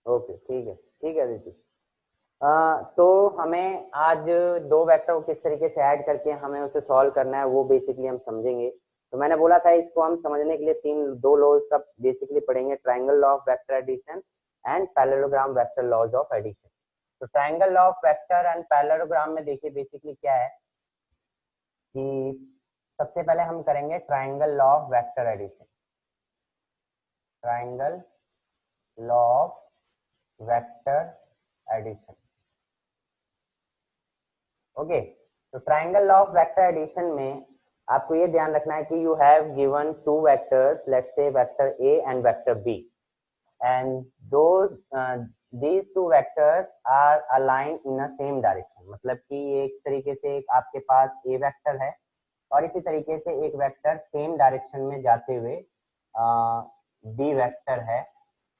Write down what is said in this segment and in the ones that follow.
Okay ठीक है दीदी। तो हमें आज दो वेक्टर को किस तरीके से ऐड करके हमें उसे सॉल्व करना है वो बेसिकली हम समझेंगे। तो मैंने बोला था इसको हम समझने के लिए दो लॉज का बेसिकली पढ़ेंगे, triangle law of vector addition and parallelogram vector laws of addition. तो triangle law of vector and parallelogram में देखिए बेसिकली क्या है कि सबसे पहले हम करेंगे triangle law of vector addition. Triangle law of vector addition. Okay, तो triangle law of vector addition में आपको ये ध्यान रखना है कि you have given two vectors, let's say vector A and vector B, and these two vectors are aligned in a same direction। मतलब कि एक तरीके से एक आपके पास ए वेक्टर है और इसी तरीके से एक वेक्टर सेम डायरेक्शन में जाते हुए बी वेक्टर है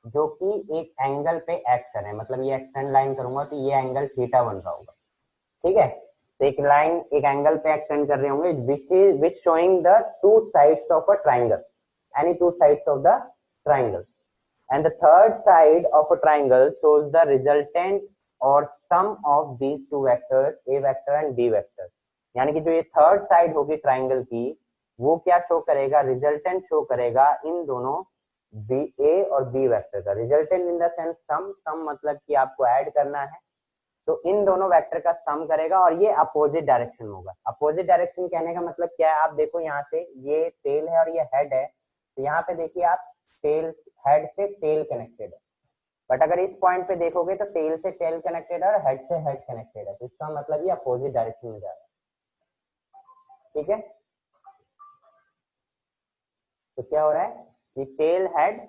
जो कि एक एंगल पे एक्ट कर रहे हैं। मतलब ये एक्सटेंड लाइन करूंगा तो ये एंगल थीटा बन रहा होगा, ठीक है। तो एक लाइन एक एंगल पे एक्सटेंड कर रहे होंगे which showing the two sides of a triangle, any two sides of the triangle, and the third side of a triangle shows the resultant or sum of these two vectors, a vector and b vector। यानी कि जो ये third side होगी triangle की वो क्या show करेगा, resultant show करेगा इन दोनों बी ए और बी वेक्टर का। Resultant in the sense sum मतलब कि आपको ऐड करना है तो इन दोनों वेक्टर का सम करेगा और ये अपोजिट डायरेक्शन में होगा। अपोजिट डायरेक्शन कहने का मतलब क्या है, आप देखो यहाँ से ये टेल है और ये हेड है, तो यहाँ पे देखिए आप टेल हेड से टेल कनेक्टेड है, बट अगर इस पॉइंट पे देखोगे तो टेल से टेल कनेक्टेड है और हेड से हेड कनेक्टेड है, तो इसका मतलब ये अपोजिट डायरेक्शन में जा रहा है, ठीक है। तो क्या हो रहा है कि टेल हेड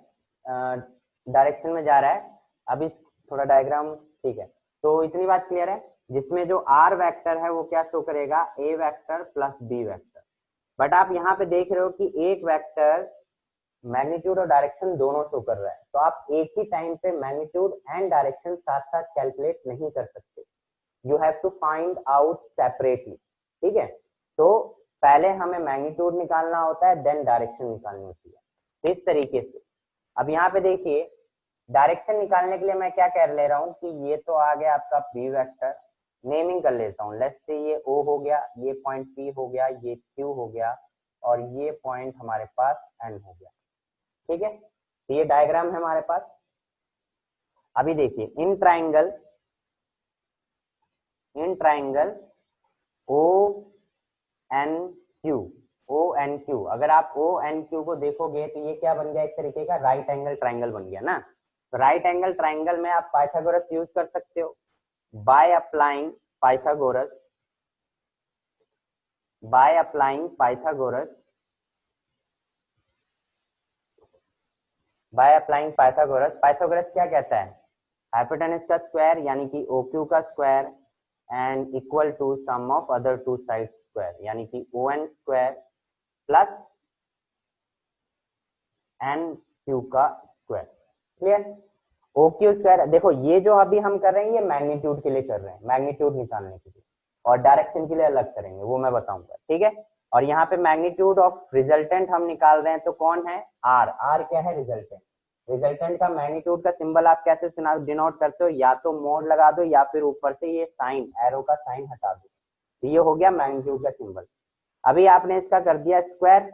डायरेक्शन में जा रहा है। अभी थोड़ा डायग्राम, ठीक है। तो इतनी बात क्लियर है, जिसमें जो आर वेक्टर है वो क्या शो करेगा, A vector plus B vector. But आप यहाँ पे देख रहे हो कि एक वेक्टर मैग्नीट्यूड और डायरेक्शन दोनों शो कर रहा है, तो आप एक ही टाइम पे मैग्नीट्यूड एंड डायरेक्शन साथ साथ कैलकुलेट नहीं कर सकते, you have to find out separately, ठीक है। तो पहले हमें मैग्नीट्यूड निकालना होता है, देन डायरेक्शन निकालनी होती है। तो इस तरीके से अब यहाँ पे देखिए डायरेक्शन निकालने के लिए मैं क्या कर ले रहा हूँ कि ये तो आ गया आपका बी वेक्टर, नेमिंग कर लेता हूँ, लेट्स से ये ओ हो गया, ये पॉइंट पी हो गया, ये क्यू हो गया और ये पॉइंट हमारे पास एन हो गया, ठीक है। तो ये डायग्राम है हमारे पास। अभी देखिए in triangle O N Q, अगर आप ओ एन क्यू को देखोगे तो ये क्या बन गया, एक तरीके का राइट एंगल ट्राइंगल बन गया ना। तो राइट एंगल ट्राइंगल में आप पाइथागोरस यूज कर सकते हो बाय अप्लाइंग पाइथागोरस, पाइथागोरस क्या कहता है, हाइपोटेनस का स्क्वायर यानी कि ओ क्यू का square and equal to sum of other two side square, यानी कि O N square plus N Q का square. Clear, O Q square. देखो ये जो अभी हम कर रहे हैं ये मैग्नीट्यूड के लिए कर रहे हैं, मैग्नीट्यूड निकालने के लिए, और डायरेक्शन के लिए अलग करेंगे वो मैं बताऊंगा, ठीक है। और यहाँ पे मैग्नीट्यूड ऑफ रिजल्टेंट हम निकाल रहे हैं, तो कौन है, आर। आर क्या है, रिजल्टेंट। रिजल्टेंट का मैग्नीट्यूड का सिंबल आप कैसे डिनोट करते हो, या तो मोड लगा दो या फिर ऊपर से ये साइन एरो का साइन हटा दो, तो ये हो गया मैग्नीट्यूड का सिंबल। अभी आपने इसका कर दिया स्क्वायर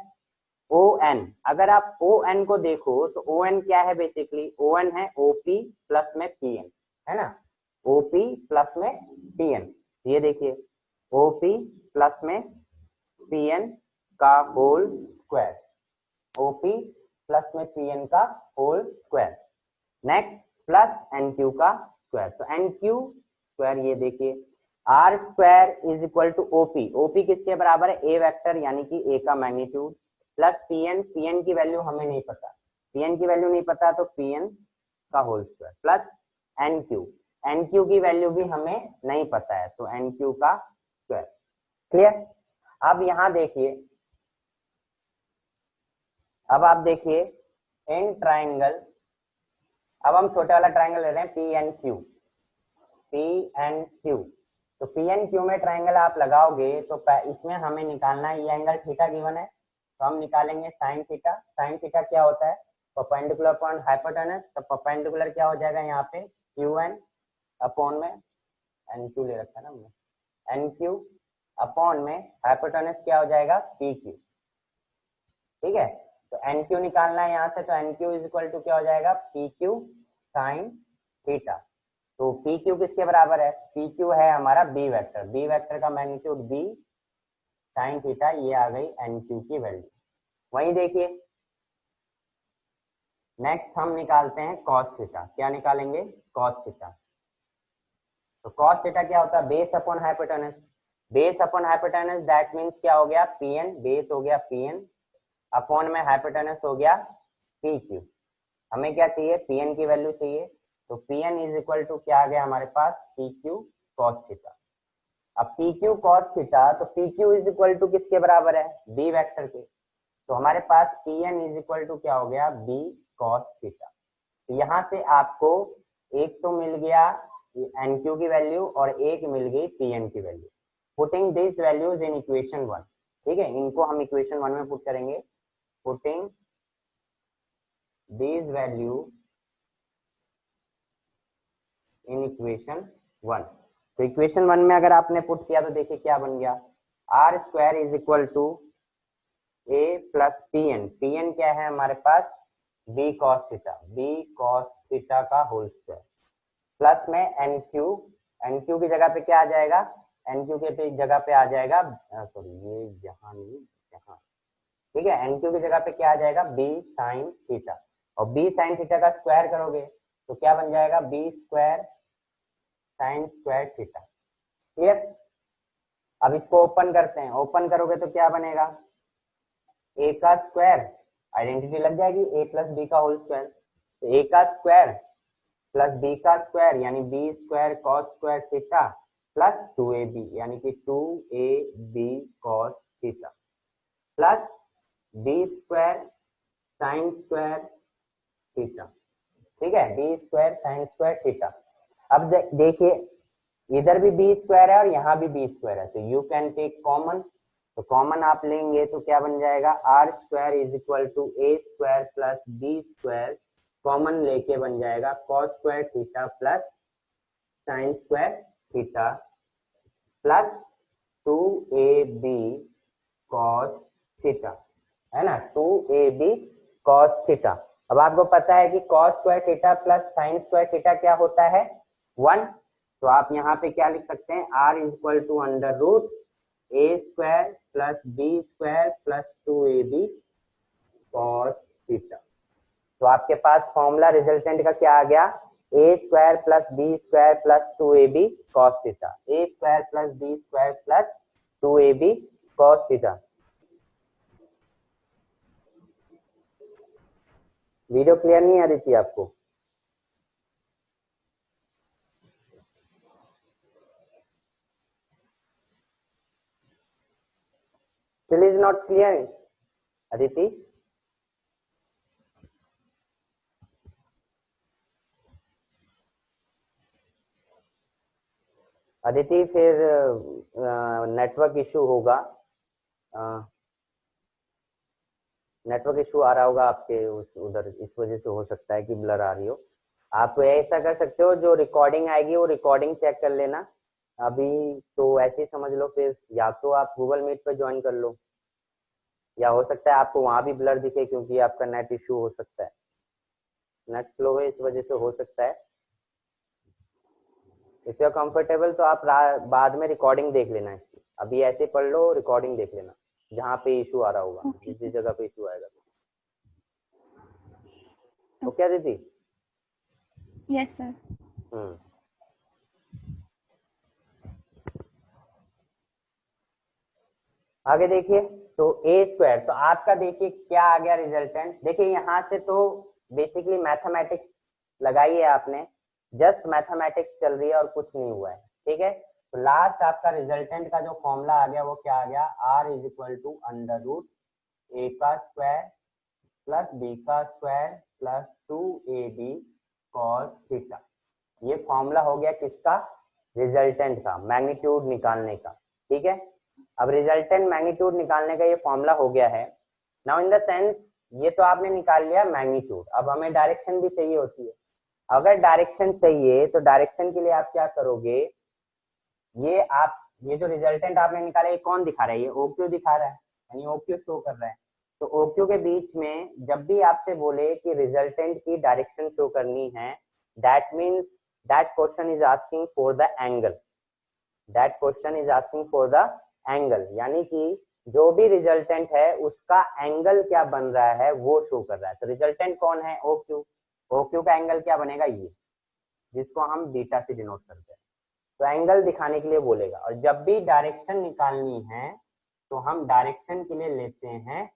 ओ एन। अगर आप ओ एन को देखो तो ओ एन क्या है, बेसिकली ओ एन है ओपी प्लस में पी एन, है ना, ओपी प्लस में पी एन। ये देखिए ओपी प्लस में पी एन का होल स्क्वायर, ओपी प्लस में पी एन का whole square. Next plus N Q का स्क्वायर, तो एन क्यू स्क्वायर, ये देखिए R square is equal to OP. OP किसके बराबर है, ए वेक्टर यानी कि ए का मैग्नीट्यूड, प्लस पीएन, पीएन की वैल्यू हमें नहीं पता, पीएन की वैल्यू नहीं पता तो पीएन का whole square plus N Q की वैल्यू भी हमें नहीं पता है तो एन क्यू का स्क्वायर। क्लियर। अब यहां देखिए, अब आप देखिए इन ट्राइंगल, अब हम छोटे वाला ट्राइंगल ले रहे हैं पी एन क्यू। तो पी एन क्यू में ट्राइंगल आप लगाओगे तो इसमें हमें निकालना है, ये एंगल थीटा गिवन है तो हम निकालेंगे साइन थीटा। साइन थीटा क्या होता है, परपेंडिकुलर अपॉन हाइपोटेनस, तो परपेंडिकुलर क्या हो जाएगा यहाँ पे क्यू एन अपॉन में एन क्यू ले रखा है ना हमने, एन क्यू अपॉन में हाइपोटेनस क्या हो जाएगा पी क्यू। ठीक है, तो एन क्यू निकालना है यहाँ से, तो N Q is equal to क्या हो जाएगा पी क्यू साइन थीटा। तो पी क्यू किसके बराबर है, पी क्यू है हमारा बी वेक्टर, बी वेक्टर का मैग्नीट्यूड बी साइन थीटा, ये आ गई एन क्यू की वैल्यू। वहीं देखिए नेक्स्ट हम निकालते हैं कॉस थीटा। क्या निकालेंगे, कॉस थीटा। तो कॉस थीटा क्या होता है, base upon hypotenuse, base upon hypotenuse that means क्या हो गया पीएन, बेस हो गया पीएन अपॉन में हाइपोटेनस हो गया पी क्यू। हमें क्या चाहिए, पीएन की वैल्यू चाहिए, तो पीएन इज इक्वल टू क्या आ गया हमारे पास पी क्यू कॉस थीटा। अब पी क्यू कॉस थीटा, तो P Q is equal to किसके बराबर है, बी वेक्टर के, तो हमारे पास पीएन इज इक्वल टू क्या हो गया बी कॉस थीटा। तो यहाँ से आपको एक तो मिल गया एन क्यू की वैल्यू और एक मिल गई पीएन की value. Putting this values in equation 1, ठीक है, इनको हम इक्वेशन 1 में पुट करेंगे। Putting this value in equation 1, तो इक्वेशन 1 में अगर आपने पुट किया तो देखिए क्या बन गया, R square is equal to A plus P N, P N क्या है हमारे पास B cos theta, B cos theta का होल स्क्वायर, प्लस में एन क्यू, एन क्यू की जगह पे क्या आ जाएगा, एन क्यू के जगह पे आ जाएगा, सॉरी ये यहाँ नहीं यहाँ, ठीक है, एन क्यू की जगह पे क्या आ जाएगा बी साइन थीटा, और बी साइन थीटा का स्क्वायर करोगे तो क्या बन जाएगा B square sine square theta. Clear, अब इसको ओपन करते हैं, ओपन करोगे तो क्या बनेगा, ए का स्क्वायर, आइडेंटिटी लग जाएगी ए प्लस बी का होल स्क्वायर, तो ए का स्क्वायर प्लस बी का स्क्वायर यानी B square cos square theta plus 2ab यानी कि 2ab cos theta plus B square sine square theta. ठीक है, B square sine square theta. अब देखिए इधर भी बी स्क्वायर है और यहाँ भी बी स्क्वायर है, तो यू कैन टेक कॉमन, तो कॉमन आप लेंगे तो क्या बन जाएगा R square is equal to A square plus B square, common लेके बन जाएगा cos square theta plus sine square theta plus 2ab cos theta, है ना, 2ab कॉस थीटा। अब आपको पता है कि cos square theta plus sine square theta क्या होता है 1, तो आप यहाँ पे क्या लिख सकते हैं R is equal to under root A square plus B square plus 2ab cos theta. तो आपके पास फॉर्मूला रिजल्टेंट का क्या आ गया A square plus B square plus 2ab cos theta, A square plus B square plus 2ab cos theta. Video clear नहीं आ रही थी आपको, still is not clear Aditi? Aditi फिर नेटवर्क इशू होगा, नेटवर्क इशू आ रहा होगा आपके उधर, इस वजह से हो सकता है कि ब्लर आ रही हो। आप ऐसा कर सकते हो, जो रिकॉर्डिंग आएगी वो रिकॉर्डिंग चेक कर लेना। अभी तो ऐसे ही समझ लो, फिर या तो आप गूगल मीट पे ज्वाइन कर लो, या हो सकता है आपको वहां भी ब्लर दिखे क्योंकि आपका नेट इशू हो सकता है, नेट स्लो है इस वजह से हो सकता है। इफ यू आर कंफर्टेबल तो आप बाद में रिकॉर्डिंग देख लेना इसकी, अभी ऐसे पढ़ लो, रिकॉर्डिंग देख लेना जहाँ पे इशू आ रहा होगा, जिस जगह पे इशू आएगा। तो क्या दीदी? Yes sir. आगे देखिए, तो ए स्क्वायर, तो आपका देखिए क्या आ गया रिजल्टेंट। देखिए यहाँ से तो बेसिकली मैथमेटिक्स लगाई है आपने, जस्ट मैथमेटिक्स चल रही है और कुछ नहीं हुआ है, ठीक है। तो लास्ट आपका रिजल्टेंट का जो फॉर्मूला आ गया वो क्या आ गया, R is equal to under root A का स्क्वायर प्लस बी का square plus 2ab cos theta. ये फॉर्मूला हो गया किसका, रिजल्टेंट का, मैग्नीट्यूड निकालने का, ठीक है। अब रिजल्टेंट मैग्नीट्यूड निकालने का ये फॉर्मूला हो गया है। नाउ इन द सेंस ये तो आपने निकाल लिया मैग्नीट्यूड। अब हमें डायरेक्शन भी चाहिए होती है। अगर डायरेक्शन चाहिए तो डायरेक्शन के लिए आप क्या करोगे, ये जो रिजल्टेंट आपने निकाला ये कौन दिखा रहा है, ये OQ दिखा रहा है, यानी OQ शो कर रहा है। तो OQ के बीच में जब भी आपसे बोले कि रिजल्टेंट की डायरेक्शन शो करनी है, that means that question is asking for the angle, that question is asking for the angle, यानी कि जो भी रिजल्टेंट है उसका एंगल क्या बन रहा है वो शो कर रहा है। तो रिजल्टेंट कौन है, OQ। OQ का एंगल क्या बनेगा, ये जिसको हम बीटा से डिनोट करते हैं। तो एंगल दिखाने के लिए बोलेगा। और जब भी डायरेक्शन निकालनी है तो हम डायरेक्शन के लिए लेते हैं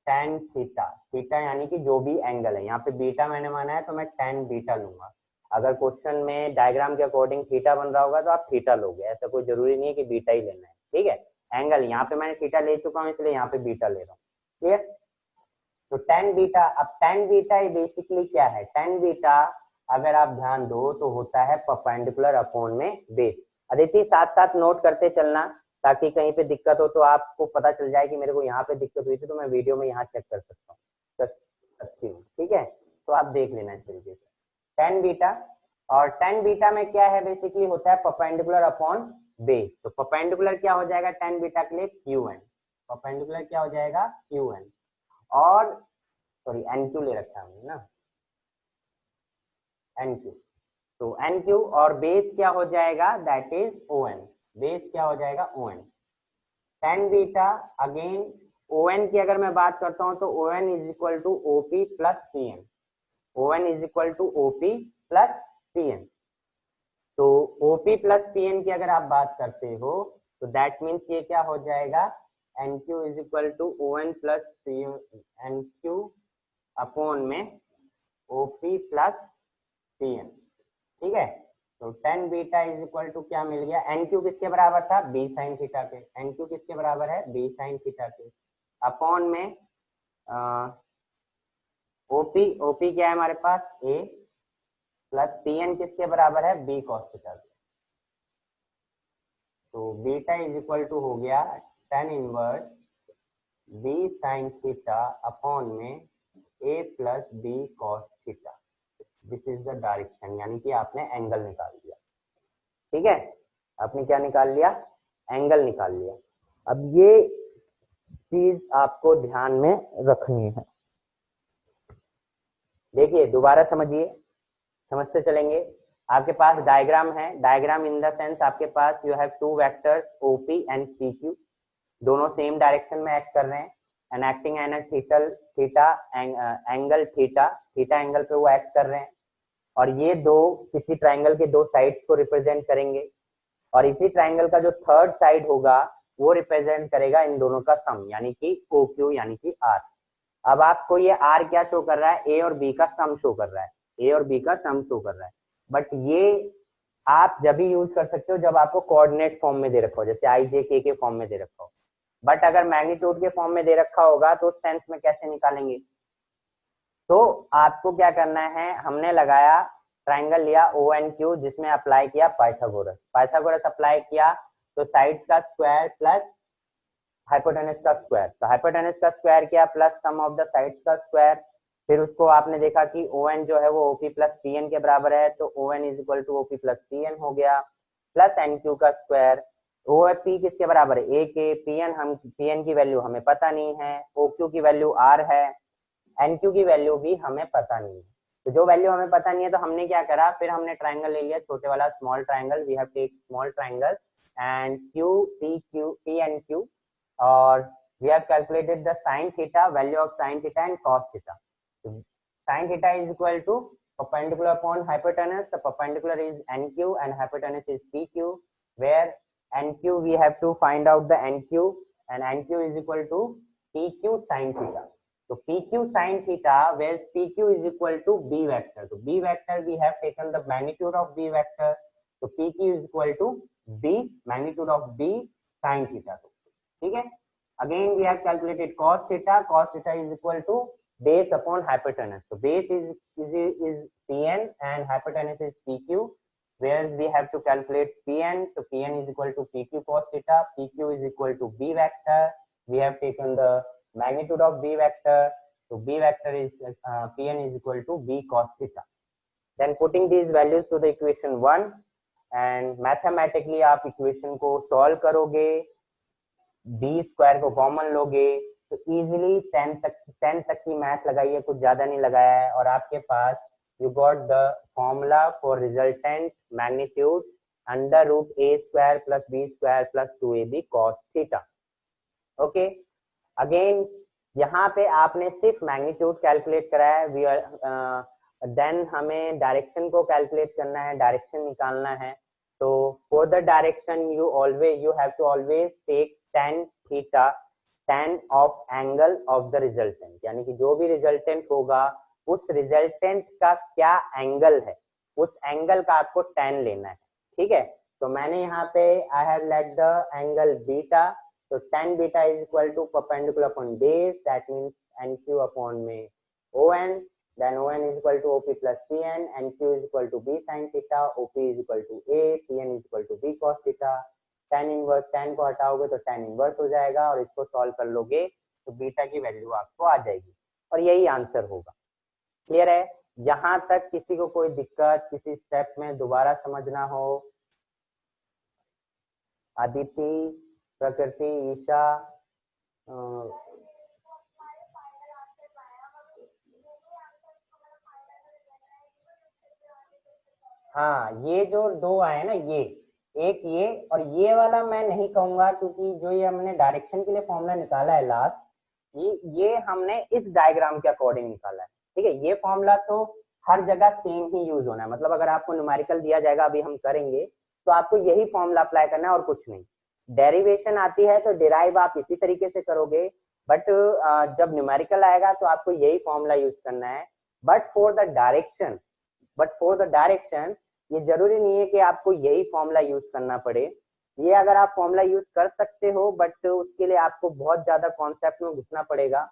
tan थीटा। थीटा यानी कि जो भी एंगल है, यहाँ पे बीटा मैंने माना है तो मैं tan बीटा लूंगा। अगर क्वेश्चन में डायग्राम के अकॉर्डिंग थीटा बन रहा होगा तो आप थीटा लोगे, ऐसा कोई जरूरी नहीं है कि बीटा ही लेना है, ठीक है। एंगल यहाँ पे मैंने थीटा ले चुका हूँ इसलिए यहाँ पे बीटा ले रहा हूँ, क्लियर। तो tan बीटा, अब tan बीटा बेसिकली क्या है, tan बीटा अगर आप ध्यान दो तो होता है परपेंडिकुलर अपॉन में बेस। अदिति साथ साथ नोट करते चलना ताकि कहीं पे दिक्कत हो तो आपको पता चल जाए कि मेरे को यहाँ पे दिक्कत हुई थी तो मैं वीडियो में यहाँ चेक कर सकता हूँ, ठीक है। तो आप देख लेना इस तरीके से tan बीटा। और tan बीटा में क्या है, बेसिकली होता है परपेंडिकुलर अपॉन बेस। तो परपेंडिकुलर क्या हो जाएगा tan बीटा के लिए, QN। परपेंडिकुलर क्या हो जाएगा, QN। और सॉरी NQ ले रखा है ना, NQ। तो NQ और बेस क्या हो जाएगा, दैट इज ON। बेस क्या हो जाएगा, ON। tan beta again ON की अगर मैं बात करता हूं तो ON is equal to OP plus PN। ON is equal to OP plus PN। तो OP प्लस PN की अगर आप बात करते हो तो दैट मीन्स ये क्या हो जाएगा, NQ is equal to ON plus PN, NQ upon में OP प्लस PN, ठीक है। तो tan beta is equal to क्या मिल गया, NQ किसके बराबर था, B साइन थीटा के। NQ किसके बराबर है, B साइन थीटा के, अपॉन में OP क्या है हमारे पास, A प्लस PN किसके बराबर है, B cos थीटा के। तो बीटा इज इक्वल टू हो गया tan inverse B sine theta upon में A plus B cos theta. This is the direction, यानी कि आपने एंगल निकाल लिया, ठीक है। आपने क्या निकाल लिया, एंगल निकाल लिया। अब ये चीज आपको ध्यान में रखनी है। देखिए दोबारा समझिए, समझते चलेंगे। आपके पास डायग्राम है, डायग्राम इन द सेंस आपके पास you have two vectors OP and PQ, दोनों सेम डायरेक्शन में एक्ट कर रहे हैं and acting an uh theta angle theta angle पे वो एक्ट कर रहे हैं। और ये दो किसी ट्रायंगल के दो साइड्स को रिप्रेजेंट करेंगे और इसी ट्रायंगल का जो थर्ड साइड होगा वो रिप्रेजेंट करेगा इन दोनों का सम, यानी कि OQ यानी कि R। अब आपको ये R क्या शो कर रहा है, A और B का सम शो कर रहा है, A और B का सम शो कर रहा है। बट ये आप जब भी यूज कर सकते हो जब आपको कोऑर्डिनेट फॉर्म में दे रखा हो, जैसे IJK के फॉर्म में दे रखा हो। बट अगर मैग्नीट्यूड के फॉर्म में दे रखा होगा तो उस सेंस में कैसे निकालेंगे, तो आपको क्या करना है, हमने लगाया ट्राइंगल लिया ONQ जिसमें अप्लाई किया पाइथागोरस अप्लाई किया तो साइड्स का स्क्वायर प्लस हाइपोटेनस का स्क्वायर। तो हाइपोटेनस का स्क्वायर किया plus sum of the sides का स्क्वायर। फिर उसको आपने देखा कि ON जो है वो OP प्लस PN के बराबर है तो ON is equal to OP plus PN हो गया प्लस NQ का स्क्वायर। OP किसके बराबर है, A के। PN की वैल्यू हमें पता नहीं है, OQ की वैल्यू R है, NQ की वैल्यू भी हमें पता नहीं है। तो जो वैल्यू हमें पता नहीं है तो हमने क्या करा, फिर हमने ट्राइंगल ले लिया छोटे वाला small triangle. We have take small triangle and P and Q और we have calculated the sin theta, value of sin theta and cos theta. So, sin theta is equal to perpendicular upon hypotenuse. The perpendicular is NQ and hypotenuse is PQ, where NQ we have to find out the NQ and NQ is equal to PQ sin theta. So PQ sin theta, where PQ is equal to B vector. So B vector we have taken the magnitude of B vector. So PQ is equal to B magnitude of B sin theta. ठीक है। Again we have calculated cos theta. Cos theta is equal to base upon hypotenuse. So base is PN and hypotenuse is PQ. Where we have to calculate PN. So PN is equal to PQ cos theta. PQ is equal to B vector. We have taken the magnitude of B vector. So B vector is Pn is equal to B cos theta. Then putting these values to the equation 1 and mathematically आप equation को solve करोगे, b square को common लोगे तो easily 10 तक की math लगाइए, कुछ ज्यादा नहीं लगाया है, और आपके पास you got the formula for resultant magnitude under root a square plus b square plus 2ab cos theta. Okay, again यहाँ पे आपने सिर्फ मैग्नीट्यूड कैलकुलेट करा है. देन हमें डायरेक्शन को कैलकुलेट करना है, डायरेक्शन निकालना है. तो for the direction you have to always take tan theta, tan of angle of the resultant, यानी कि जो भी रिजल्टेंट होगा उस रिजल्टेंट का क्या एंगल है, उस एंगल का आपको tan लेना है. ठीक है, तो मैंने यहाँ पे I have let the angle beta. तो tan beta is equal to perpendicular upon base, that means NQ upon में ON. Then ON is equal to OP plus PN, NQ is equal to B sin theta, OP is equal to A, PN is equal to B cos theta. tan inverse, tan को हटाओगे तो tan inverse हो जाएगा और इसको solve कर लोगे तो beta की वैल्यू आपको आ जाएगी और यही आंसर होगा. क्लियर है? यहाँ तक किसी को कोई दिक्कत, किसी स्टेप में दोबारा समझना हो? आदिति, प्रकृति, ईशा, हाँ, ये जो दो आए ना, ये एक ये और ये वाला मैं नहीं कहूंगा, क्योंकि जो ये हमने डायरेक्शन के लिए फॉर्मूला निकाला है लास्ट, ये हमने इस डायग्राम के अकॉर्डिंग निकाला है. ठीक है, ये फॉर्मूला तो हर जगह सेम ही यूज होना है. मतलब अगर आपको न्यूमेरिकल दिया जाएगा, अभी हम करेंगे, तो आपको यही फॉर्मूला अप्लाई करना है और कुछ नहीं. डेरिवेशन आती है तो डिराइव आप इसी तरीके से करोगे, बट जब न्यूमेरिकल आएगा तो आपको यही फॉर्मूला यूज करना है. बट फॉर द डायरेक्शन ये जरूरी नहीं है कि आपको यही फॉर्मूला यूज करना पड़े. ये अगर आप फॉर्मूला यूज कर सकते हो, बट उसके लिए आपको बहुत ज्यादा कॉन्सेप्ट में घुसना पड़ेगा.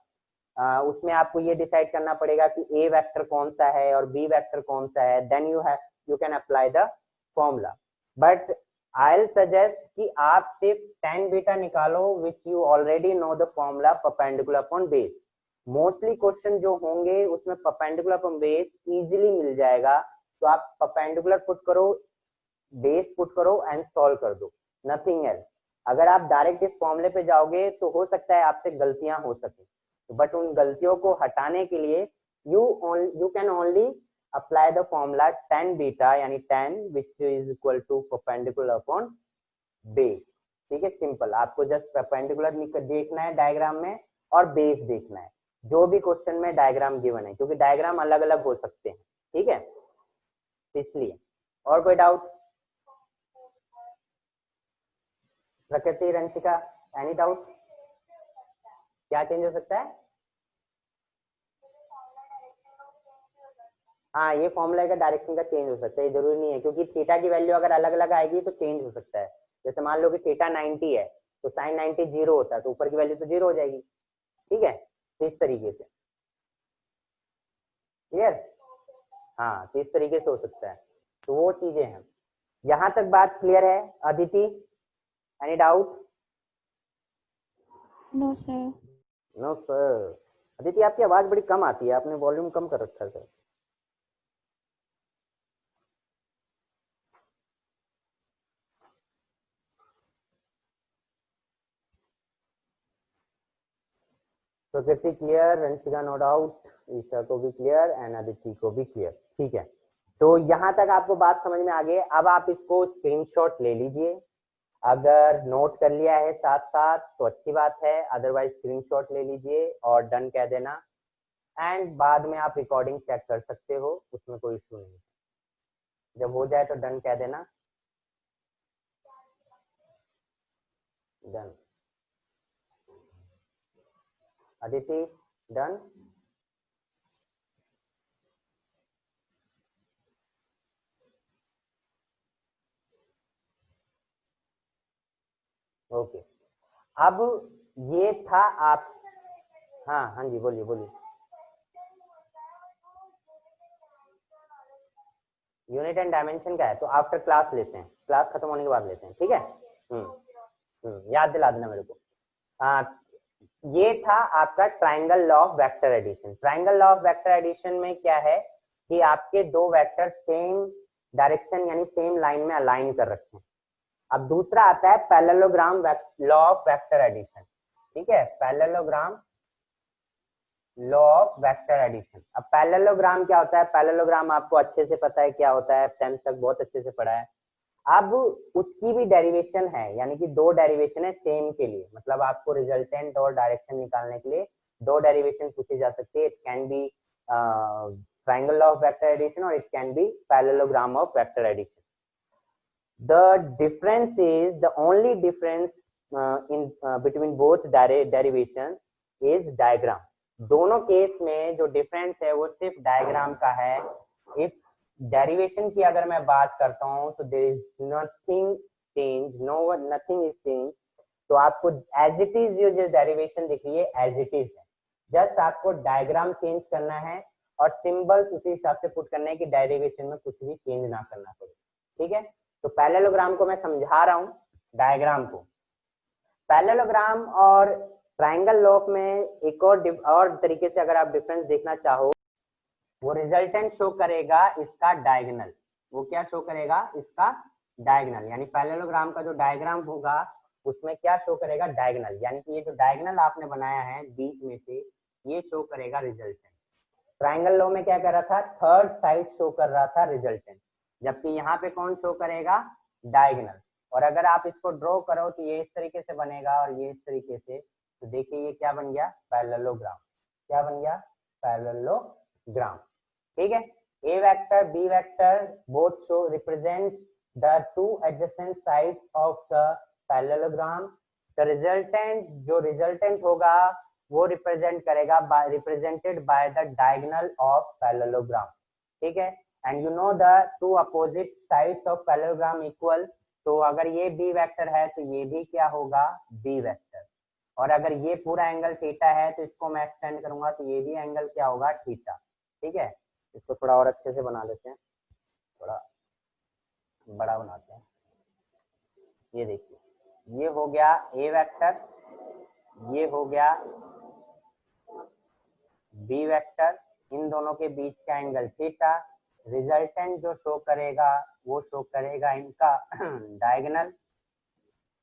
उसमें आपको ये डिसाइड करना पड़ेगा कि ए वेक्टर कौन सा है और बी वेक्टर कौन सा है. Then you can apply the formula. But I will suggest कि आप सिर्फ tan बीटा निकालो, which you already know the formula perpendicular upon base. Mostly question जो होंगे उसमें परपेंडिकुलर अपॉन बेस इजीली मिल जाएगा. तो आप परपेंडिकुलर पुट करो, बेस पुट करो एंड सॉल्व कर दो, नथिंग एल्स. अगर आप डायरेक्ट इस फॉर्मूले पे जाओगे तो हो सकता है आपसे गलतियां हो सके, बट उन गलतियों को हटाने के लिए you can only apply the formula tan beta, यानी tan which is equal to perpendicular upon base. ठीक है, सिंपल. आपको जस्ट परपेंडिकुलर देखना है डायग्राम में और बेस देखना है, जो भी क्वेश्चन में डायग्राम गिवन है, क्योंकि डायग्राम अलग अलग हो सकते हैं. ठीक है, इसलिए. और कोई डाउट? प्रकृति, रंशिका, एनी डाउट? क्या चेंज हो सकता है? हाँ, ये फॉर्मूला का डायरेक्शन का चेंज हो सकता है, ये जरूरी नहीं है, क्योंकि थीटा की वैल्यू अगर अलग अलग आएगी तो चेंज हो सकता है. जैसे मान लो कि थीटा 90 है तो साइन 90 जीरो होता है, तो ऊपर की वैल्यू तो जीरो हो जाएगी. ठीक है, तो इस तरीके से. क्लियर? हाँ, तो इस तरीके से हो सकता है. तो वो चीजें हैं. यहाँ तक बात क्लियर है? Aditi, any doubt? No sir. No sir. Aditi, आपकी आवाज बड़ी कम आती है, आपने वॉल्यूम कम कर रखा है सर. प्रकृति क्लियर, रंशिका नो डाउट, ईशा को भी क्लियर एंड अदिति को भी क्लियर. ठीक है, तो यहाँ तक आपको बात समझ में आ गई. अब आप इसको स्क्रीनशॉट ले लीजिए. अगर नोट कर लिया है साथ साथ तो अच्छी बात है, अदरवाइज स्क्रीनशॉट ले लीजिए और डन कह देना. एंड बाद में आप रिकॉर्डिंग चेक कर सकते हो, उसमें कोई इशू नहीं. जब हो जाए तो डन कह देना. डन. अदिति, डन. ओके, अब ये था आप. हाँ हाँ जी, बोलिए बोलिए. यूनिट एंड डायमेंशन का है तो आफ्टर क्लास लेते हैं, क्लास खत्म होने के बाद लेते हैं. ठीक है, याद दिला देना मेरे को. हाँ, ये था आपका triangle law of vector addition. Triangle law of vector addition में क्या है कि आपके दो वेक्टर सेम डायरेक्शन यानी सेम लाइन में अलाइन कर रखे हैं। अब दूसरा आता है parallelogram law of vector addition. ठीक है, parallelogram law of vector addition. अब पैरेललोग्राम क्या होता है? पैरेललोग्राम आपको अच्छे से पता है क्या होता है, 10th तक बहुत अच्छे से पढ़ा है। अब उसकी भी डेरिवेशन है, यानी कि दो डेरिवेशन है सेम के लिए, मतलब आपको रिजल्टेंट और डायरेक्शन निकालने के लिए दो डेरिवेशन पूछी जा सकती है। It can be triangle law of vector addition और it can be parallelogram of vector addition. The difference is the only difference between both derivations is diagram. दोनों केस में जो डिफरेंस है वो सिर्फ डायग्राम का है। इफ डेरिवेशन की अगर मैं बात करता हूँ तो there is nothing change, nothing is change. तो आपको एज इट इज जो डेरिवेशन दिख रही है एज इट इज है, जस्ट आपको डायग्राम चेंज करना है और सिंबल्स उसी हिसाब से पुट करने हैं कि डेरिवेशन में कुछ भी चेंज ना करना पड़े। ठीक है, तो पैरेललोग्राम को मैं समझा रहा हूँ डायग्राम को। पैरेललोग्राम और ट्राइंगल लॉ में एक और तरीके से अगर आप डिफरेंस देखना चाहो, वो रिजल्टेंट शो करेगा इसका डायगोनल। वो क्या शो करेगा? इसका डायगोनल, यानी पैरेललोग्राम का जो डायग्राम होगा उसमें क्या शो करेगा? डायगोनल, यानी कि ये जो डायगोनल आपने बनाया है बीच में से ये शो करेगा रिजल्टेंट। ट्राइंगल लॉ में क्या कर रहा था? थर्ड साइड शो कर रहा था रिजल्टेंट, जबकि यहाँ पे कौन शो करेगा? डायगोनल। और अगर आप इसको ड्रॉ करो तो ये इस तरीके से बनेगा और ये इस तरीके से, तो देखिए ये क्या बन गया? पैरेललोग्राम। क्या बन गया? पैरेललोग्राम। ठीक है, A vector B vector both show represent the two adjacent sides of the parallelogram. The resultant, जो रिजल्टेंट होगा वो रिप्रेजेंट करेगा represented by the diagonal of parallelogram. ठीक है, and you know the two opposite sides of parallelogram equal. तो अगर ये B vector है तो ये भी क्या होगा? B vector. और अगर ये पूरा एंगल थीटा है तो इसको मैं एक्सटेंड करूंगा तो ये भी एंगल क्या होगा? थीटा। ठीक है, इसको थोड़ा और अच्छे से बना देते हैं, थोड़ा बड़ा बनाते हैं। ये देखिए, ये हो गया ए वेक्टर, ये हो गया बी वेक्टर, इन दोनों के बीच का एंगल थीटा। रिजल्टेंट जो शो करेगा वो शो करेगा इनका डायगोनल,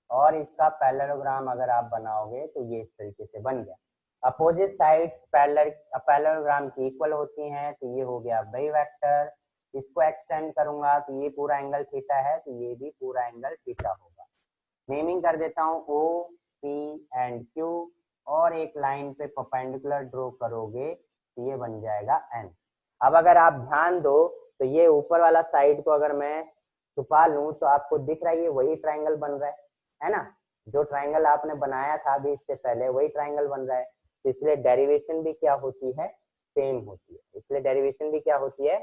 और इसका पैरेललोग्राम अगर आप बनाओगे तो ये इस तरीके से बन गया। अपोजिट साइड्स पैरेललोग्राम की इक्वल होती हैं, तो ये हो गया बी वेक्टर। इसको एक्सटेंड करूंगा तो ये पूरा एंगल थीटा है तो ये भी पूरा एंगल थीटा होगा। नेमिंग कर देता हूँ ओ, पी एंड क्यू, और एक लाइन पे परपेंडिकुलर ड्रॉ करोगे तो ये बन जाएगा एन। अब अगर आप ध्यान दो तो ये ऊपर वाला साइड को अगर मैं छुपा लूं तो आपको दिख रहा है ये वही ट्राइंगल बन रहा है ना? जो ट्राइंगल आपने बनाया था अभी इससे पहले वही ट्राइंगल बन रहा है। तो इसलिए डेरिवेशन भी क्या होती है? सेम होती है। इसलिए डेरिवेशन भी क्या होती है?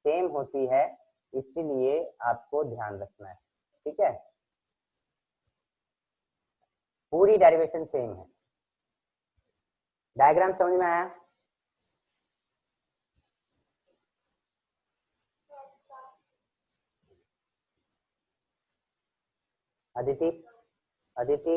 सेम होती है। इसीलिए आपको ध्यान रखना है। ठीक है, पूरी डेरिवेशन सेम है। डायग्राम समझ में आया? अदिति, अदिति,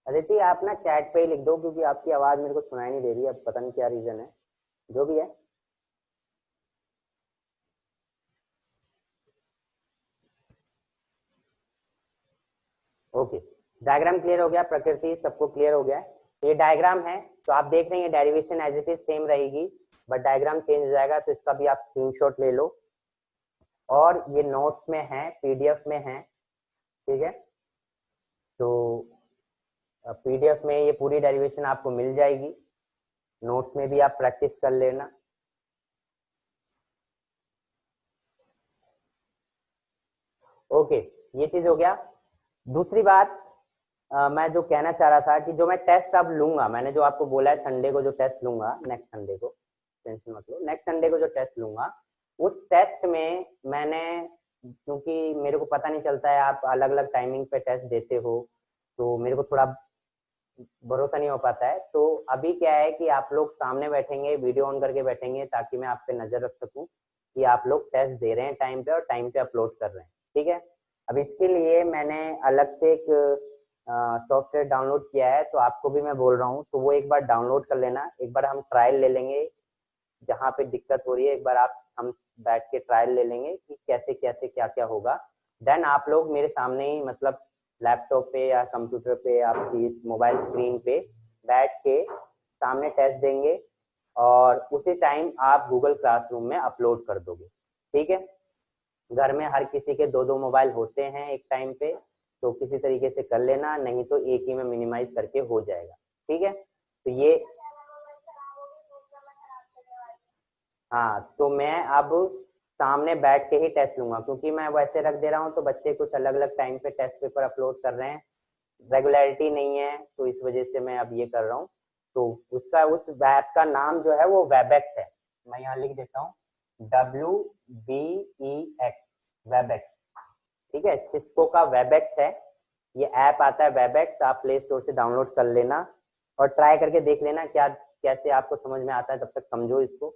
अदिति आप ना चैट पे ही लिख दो, क्योंकि आपकी आवाज मेरे को सुनाई नहीं दे रही है। अब पता नहीं क्या रीजन है, जो भी है। ओके, डायग्राम क्लियर हो गया, प्रकृति सबको क्लियर हो गया है। तो ये डायग्राम है, तो आप देख रहे हैं derivation as it is same रहेगी, बट डायग्राम चेंज हो जाएगा। तो इसका भी आप स्क्रीनशॉट ले लो, और ये नोट्स में है, पीडीएफ में है। ठीक है, तो पीडीएफ में ये पूरी डेरिवेशन आपको मिल जाएगी, नोट्स में भी आप प्रैक्टिस कर लेना। ओके, ये चीज हो गया। दूसरी बात मैं जो कहना चाह रहा था कि जो मैं टेस्ट अब लूंगा, मैंने जो आपको बोला है संडे को जो टेस्ट लूंगा, नेक्स्ट संडे को, टेंशन मत लो, नेक्स्ट संडे को जो टेस्ट लूंगा, उस टेस्ट में मैंने, क्योंकि मेरे को पता नहीं चलता है आप अलग अलग टाइमिंग पे टेस्ट देते हो, तो मेरे को थोड़ा भरोसा नहीं हो पाता है। तो अभी क्या है कि आप लोग सामने बैठेंगे, वीडियो ऑन करके बैठेंगे, ताकि मैं आप पे नजर रख सकूं कि आप लोग टेस्ट दे रहे हैं टाइम पे और टाइम पे अपलोड कर रहे हैं, ठीक है। अब इसके लिए मैंने अलग से एक सॉफ्टवेयर डाउनलोड किया है, तो आपको भी मैं बोल रहा हूँ, तो वो एक बार डाउनलोड कर लेना। एक बार हम ट्रायल ले लेंगे, जहाँ पे दिक्कत हो रही है एक बार हम बैठ के ट्रायल ले लेंगे कि कैसे कैसे क्या क्या होगा। देन आप लोग मेरे सामने ही मतलब लैपटॉप पे या कंप्यूटर पे आपकी मोबाइल स्क्रीन पे बैठ के सामने टेस्ट देंगे और उसी टाइम आप गूगल क्लासरूम में अपलोड कर दोगे, ठीक है। घर में हर किसी के 2-2 मोबाइल होते हैं एक टाइम पे, तो किसी तरीके से कर लेना, नहीं तो एक ही में मिनिमाइज करके हो जाएगा, ठीक है। तो ये हाँ, तो मैं अब सामने बैठ के ही टेस्ट लूंगा, क्योंकि मैं वैसे रख दे रहा हूँ तो बच्चे कुछ अलग अलग टाइम पे टेस्ट पेपर अपलोड कर रहे हैं, रेगुलरिटी नहीं है, तो इस वजह से मैं अब ये कर रहा हूँ। तो उसका उस ऐप का नाम जो है वो वेबएक्स है, मैं यहाँ लिख देता हूँ WBEX, वेबएक्स, ठीक है। सिस्को का वेबएक्स है, ये ऐप आता है वेबएक्स, आप प्ले स्टोर से डाउनलोड कर लेना और ट्राई करके देख लेना क्या कैसे आपको समझ में आता है, तब तक समझो इसको।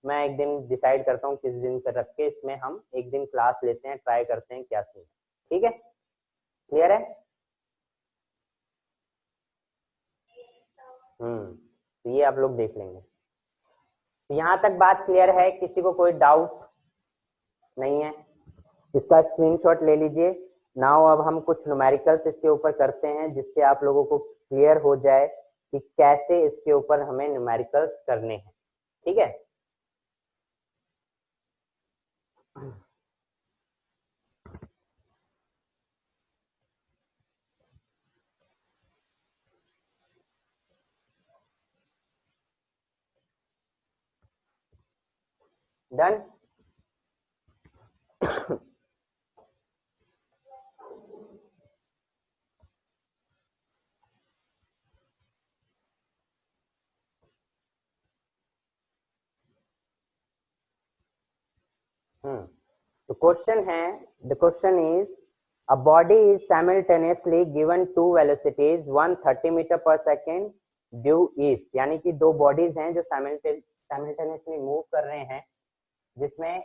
मैं एक दिन डिसाइड करता हूँ किस दिन पर रख के इसमें हम एक दिन क्लास लेते हैं, ट्राई करते हैं क्या सीन, ठीक है। क्लियर है? तो ये आप लोग देख लेंगे। तो यहाँ तक बात क्लियर है, किसी को कोई डाउट नहीं है? इसका स्क्रीनशॉट ले लीजिए। नाउ अब हम कुछ न्यूमेरिकल्स इसके ऊपर करते हैं, जिससे आप लोगों को क्लियर हो जाए कि कैसे इसके ऊपर हमें न्यूमेरिकल्स करने हैं, ठीक है। डन। तो क्वेश्चन है, the question is a body is simultaneously given two velocities, one 30 metre per second due east, यानी कि दो बॉडीज हैं जो साइमल्टेनियसली मूव कर रहे हैं, जिसमें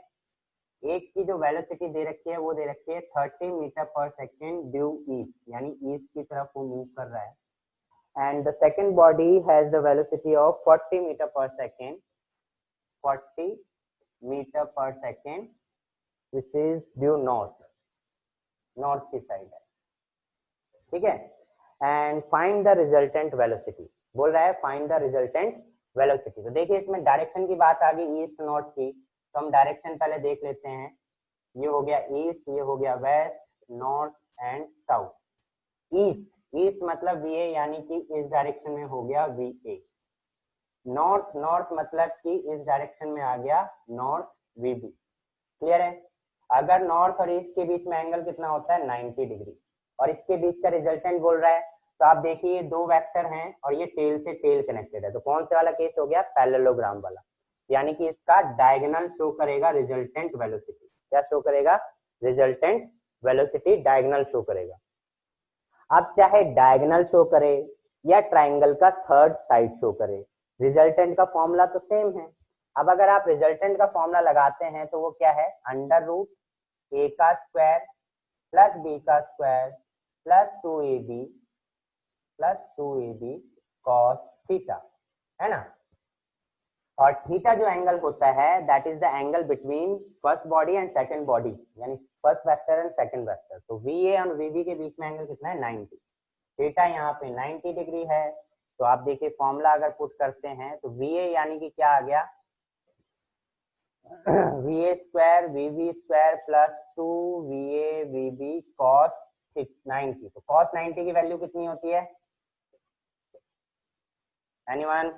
एक की जो वेलोसिटी दे रखी है वो दे रखी है 30 metre per second due east, यानी ईस्ट की तरफ वो मूव कर रहा है। And the second body has the velocity of 40 metre per second, 40 metre per second, which is due north की साइड है, ठीक है। And find the resultant velocity, बोल रहा है फाइंड द रिजल्टेंट वेलोसिटी। तो देखिए इसमें डायरेक्शन की बात आ गई ईस्ट नॉर्थ की, तो हम डायरेक्शन पहले देख लेते हैं। ये हो गया ईस्ट, ये हो गया west, north and south. East, east मतलब वी ए, यानी कि इस डायरेक्शन में हो गया वी ए। नॉर्थ, नॉर्थ मतलब कि इस डायरेक्शन में आ गया नॉर्थ वी बी। क्लियर है? अगर नॉर्थ और ईस्ट के बीच में एंगल कितना होता है 90 डिग्री, और इसके बीच का रिजल्टेंट बोल रहा है, तो आप देखिए दो वेक्टर हैं और ये टेल से टेल कनेक्टेड है, तो कौन से वाला केस हो गया? पैरेललोग्राम वाला, यानी कि इसका डायगोनल शो करेगा रिजल्टेंट वेलोसिटी। क्या शो करेगा? रिजल्टेंट वेलोसिटी डायगोनल शो करेगा। अब चाहे डायगोनल शो करे या ट्राइंगल का थर्ड साइड शो करे, रिजल्टेंट का फॉर्मूला तो सेम है। अब अगर आप रिजल्टेंट का फॉर्मूला लगाते हैं तो वो क्या है? अंडर रूट ए का स्क्वायर प्लस बी का square plus 2ab cos theta, है ना। और थीटा जो एंगल होता है that is the angle between first body and second body, यानी first vector and second vector. तो वी ए और वी बी के बीच में एंगल कितना है? 90। थीटा यहाँ पे 90 डिग्री है, तो आप देखिए फॉर्मूला अगर पुट करते हैं तो वी ए यानी कि क्या आ गया? V A square V B square plus 2 VA VB cos 90। तो कॉस 90 की वैल्यू कितनी होती है? एनीवन?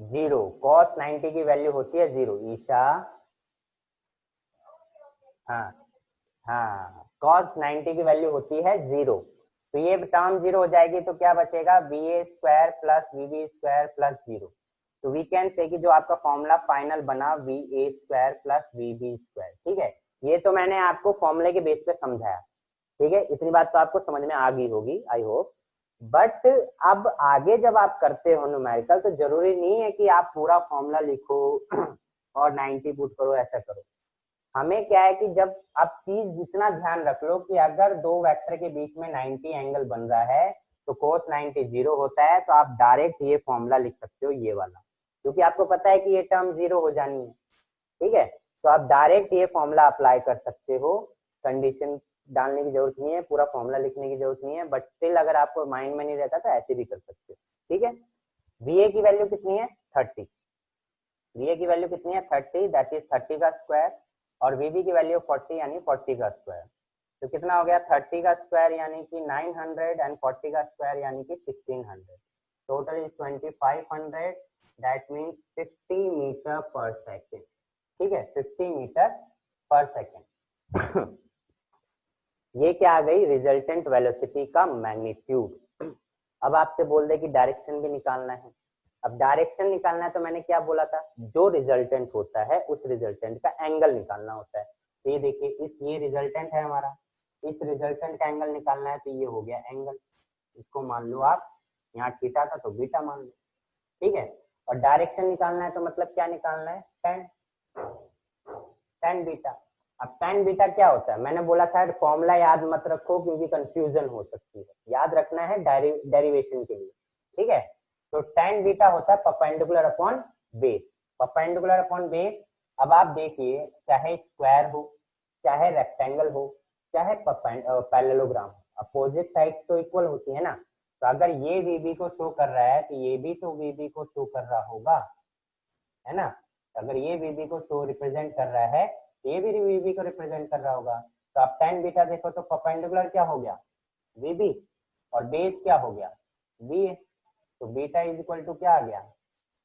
0। कॉस 90 की वैल्यू होती है 0। ईशा, हाँ हाँ, कॉस 90 की वैल्यू होती है 0। तो ये टर्म 0 हो जाएगी, तो क्या बचेगा? V A square plus V B square plus 0। तो वी कैन से कि जो आपका फॉर्मूला फाइनल बना V A square plus V B square, ठीक है। ये तो मैंने आपको फॉर्मूले के बेस पे समझाया, ठीक है। इतनी बात तो आपको समझ में आ गई होगी आई होप। बट अब आगे जब आप करते हो न्यूमेरिकल तो जरूरी नहीं है कि आप पूरा फॉर्मूला लिखो और 90 पुट करो, ऐसा करो। हमें क्या है कि जब आप चीज जितना ध्यान रख लो कि अगर दो वेक्टर के बीच में 90 एंगल बन रहा है तो कोस 90 जीरो होता है, तो आप डायरेक्ट ये फॉर्मूला लिख सकते हो ये वाला, क्योंकि आपको पता है कि ये टर्म जीरो हो जानी है। ठीक है, तो आप डायरेक्ट ये फॉर्मूला अप्लाई कर सकते हो, कंडीशन डालने की जरूरत नहीं है, पूरा फॉर्मूला लिखने की जरूरत नहीं है, बट स्टिल अगर आपको माइंड में नहीं रहता तो ऐसे भी कर सकते हो। ठीक है, VA की वैल्यू कितनी है 30, VA की वैल्यू कितनी है 30, दैट इज 30 का स्क्वायर, और VB की वैल्यू 40 यानी 40 का स्क्वायर। तो कितना हो गया 30 का स्क्वायर यानी कि 900 एंड 40 का स्क्वायर यानी कि 1600, total is 2500, that means 50 metre per second. ठीक है, 50 मीटर पर सेकेंड। ये क्या आ गई रिजल्टेंट वेलोसिटी का मैग्नीट्यूड। अब आपसे बोल दे कि डायरेक्शन भी निकालना है। अब डायरेक्शन निकालना है तो मैंने क्या बोला था, जो रिजल्टेंट होता है उस रिजल्टेंट का एंगल निकालना होता है। तो ये देखिए, ये रिजल्टेंट है हमारा, इस रिजल्टेंट का एंगल निकालना है, तो ये हो गया एंगल, इसको मान लो आप, यहाँ थीटा था तो बीटा मान लो। ठीक है, और डायरेक्शन निकालना है तो मतलब क्या निकालना है, tan बीटा। अब tan बीटा क्या होता है, मैंने बोला था फॉर्मूला याद मत रखो क्योंकि कंफ्यूजन हो सकती है, याद रखना है डेरिवेशन के लिए। ठीक है, तो tan बीटा होता है perpendicular upon base, perpendicular upon base. अब आप देखिए, चाहे स्क्वायर हो, चाहे रेक्टेंगल हो, चाहे पैरेललोग्राम, अपोजिट साइड्स तो इक्वल होती है ना। तो अगर ये VB को शो कर रहा है तो ये भी तो VB को शो कर रहा होगा, है ना। अगर ये VB को शो रिप्रेजेंट कर रहा है तो ये भी VB को रिप्रेजेंट कर रहा होगा। तो आप tan बीटा देखो तो परपेंडिकुलर क्या हो गया VB, और बेस क्या हो गया BA, तो बीटा इज इक्वल टू क्या आ गया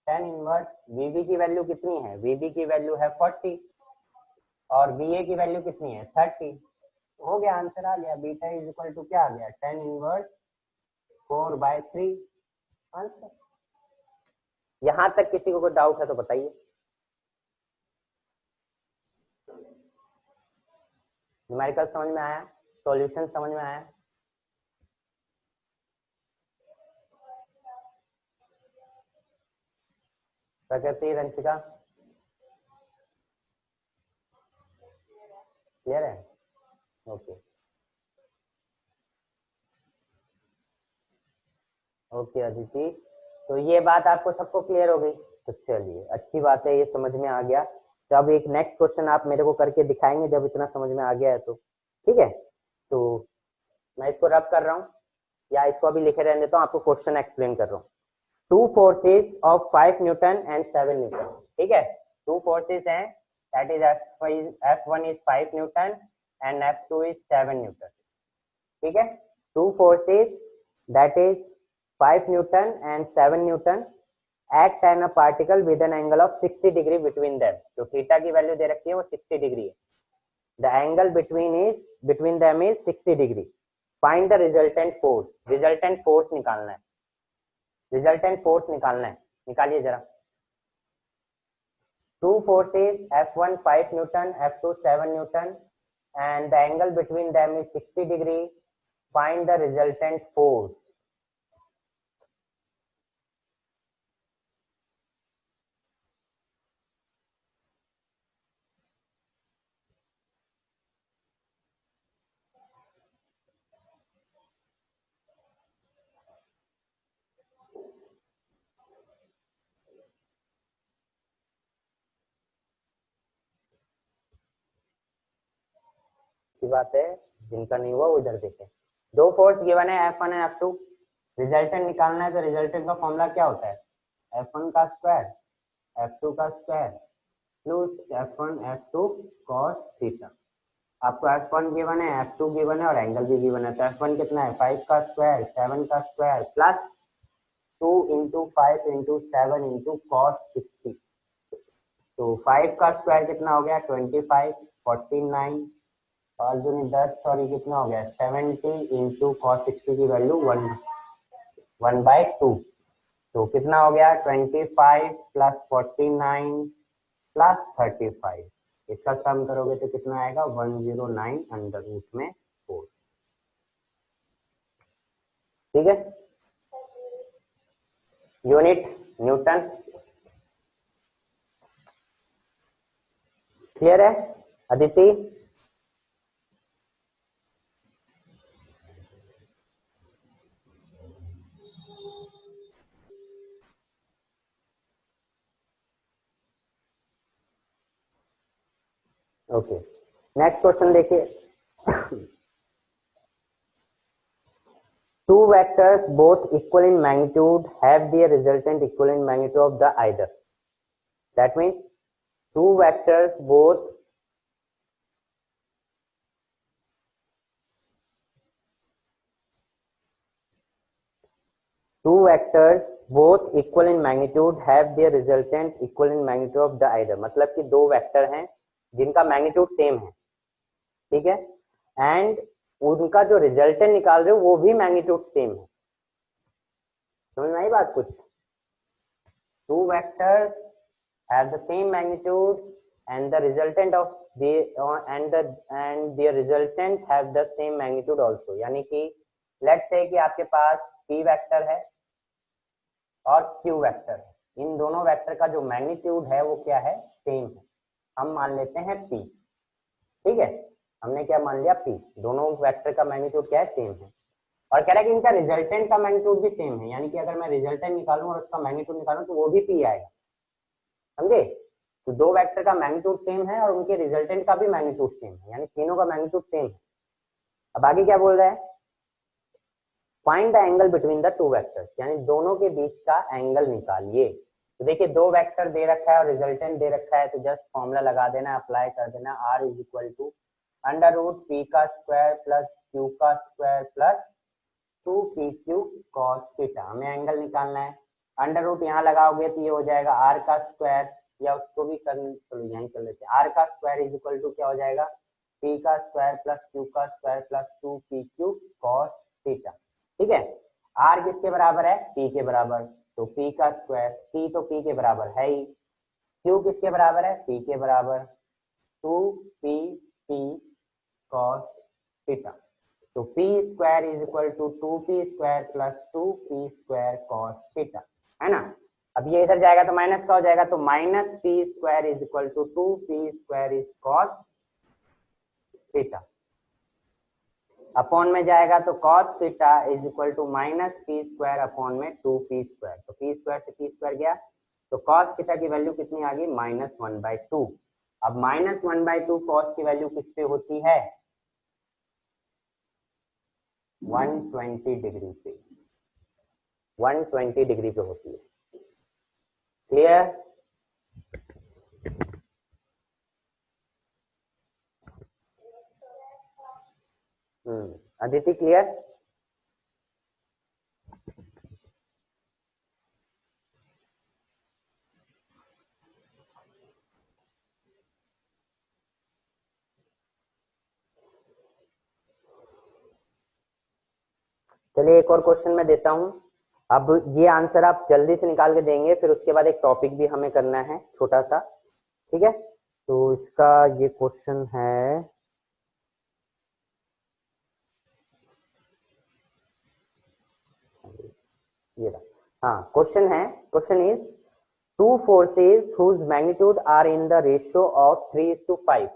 tan इनवर्स। VB की वैल्यू कितनी है, VB की वैल्यू है 40 और BA की वैल्यू कितनी है 30, हो गया, आंसर आ गया, बीटा इज इक्वल टू क्या आ गया tan इनवर्स 4/3 आंसर। यहां तक किसी को कोई डाउट है तो बताइए। न्यूमेरिकल समझ में आया, सॉल्यूशन समझ में आया। प्रकृति, रंशिका, क्लियर है? ओके ओके अदिति, तो ये बात आपको सबको क्लियर हो गई, तो चलिए अच्छी बात है, ये समझ में आ गया। तो अब एक नेक्स्ट क्वेश्चन आप मेरे को करके दिखाएंगे जब इतना समझ में आ गया है तो। ठीक है, तो मैं इसको रब कर रहा हूँ या इसको अभी लिखे रहने देता हूँ, आपको क्वेश्चन एक्सप्लेन कर रहा हूँ। Two forces of 5 Newton and 7 Newton. ठीक है, टू फोर्सेस हैं, that is F1 is 5 Newton and F2 is 7 Newton. ठीक है, two forces that is 5 Newton and 7 Newton act on a particle with an angle of 60 degree between them। तो theta की value दे रखी है वो 60 degree है, the angle between them is 60 degree। find the resultant force, resultant force निकालना है, resultant force निकालना है, निकालिए जरा। two forces, F1 5 Newton, F2 7 Newton and the angle between them is 60 degree। find the resultant force। अच्छी बात है, जिनका नहीं हुआ वो इधर देखें। दो फोर्स गिवन है F1 और F2, रिजल्टेंट निकालना है तो रिजल्टेंट का फॉर्मूला क्या होता है, F1 का स्क्वायर F2 का square plus F1 F2 cos theta. आपको F1 गिवन है, F2 गिवन है और एंगल भी गिवन है। तो F1 कितना है 5 का स्क्वायर 7 का square plus 2 into 5 into 7 into cos 60। तो 5 का स्क्वायर कितना हो गया 25, 49 और दूनी 10, सॉरी कितना हो गया 70 इंटू cos 60 की वैल्यू 1/2। तो कितना हो गया 25 प्लस 49 प्लस 35, इसका सम करोगे तो कितना आएगा 109 अंडर रूट में 4। ठीक है, यूनिट न्यूटन। क्लियर है अदिति? ओके, नेक्स्ट क्वेश्चन देखिए। Two vectors both equal in magnitude have their resultant equal in magnitude of the either. That means two vectors both equal in magnitude have their resultant equal in magnitude of the either. मतलब कि दो vector हैं जिनका magnitude same है, ठीक है, and उनका जो रिजल्टेंट निकाल रहे हो वो भी मैग्नीट्यूड सेम है। समझ में आई बात कुछ? Two vectors have the same magnitude and the resultant of and their resultant have the same magnitude also. यानी कि लेट्स से कि आपके पास p वेक्टर है और q वेक्टर है, इन दोनों वेक्टर का जो मैग्नीट्यूड है वो क्या है? सेम है। हम मान लेते हैं p, ठीक है, हमने क्या मान लिया? p। दोनों वेक्टर का मैग्नीट्यूड क्या है? सेम है। और कह रहा है कि इनका रिजल्टेंट का मैग्नीट्यूड भी सेम है, यानी कि अगर मैं रिजल्टेंट निकालूं और उसका मैग्नीट्यूड निकालूं तो वो भी p आएगा। समझे? तो दो वेक्टर का मैग्नीट्यूड सेम है और उनके रिजल्टेंट का भी मैग्नीट्यूड सेम है, यानी तीनों का मैग्नीट्यूड सेम है। अब आगे क्या बोल रहा है? Find the angle between the two vectors, यानी दोनों के बीच का एंगल निकालिए। तो देखिए दो वेक्टर दे रखा है और रिजल्टेंट दे रखा है, तो जस्ट फॉर्मूला लगा देना, अप्लाई कर देना, r is equal to under root p का स्क्वायर प्लस q का square plus 2pq cos theta. हमें एंगल निकालना है। अंडर रूट यहाँ लगाओगे तो ये हो जाएगा r का स्क्वायर, या उसको भी चलो यहीं कर लेते हैं, r का स्क्वायर इज इक्वल टू क्या हो जाएगा? p का स्क्वायर प्लस q का square plus 2pq cos theta. ठीक है, r किसके बराबर है? p के बराबर, तो p का स्क्वायर, p तो p के बराबर है ही, q किसके बराबर है? p के बराबर, 2p cos थीटा। तो p square is equal to 2p square plus 2p square cos theta, है ना। अब ये इधर जाएगा तो माइनस का हो जाएगा, तो minus p square is equal to 2p square is cos theta. Upon में जाएगा तो cos theta is equal to minus p square upon में 2p स्क्वायर, तो p स्क्वायर से p स्क्वायर गया, तो cos थीटा की वैल्यू कितनी आ गई? -1/2। अब -1/2 cos की वैल्यू किस पे होती है? 120 डिग्री पे, 120 डिग्री पे होती है। क्लियर? अदिति क्लियर? चलिए एक और क्वेश्चन मैं देता हूं। अब ये आंसर आप जल्दी से निकाल के देंगे, फिर उसके बाद एक टॉपिक भी हमें करना है छोटा सा, ठीक है। तो इसका ये क्वेश्चन है, ये रहा। हाँ, क्वेश्चन है, question is two forces whose magnitude are in the ratio of 3:5,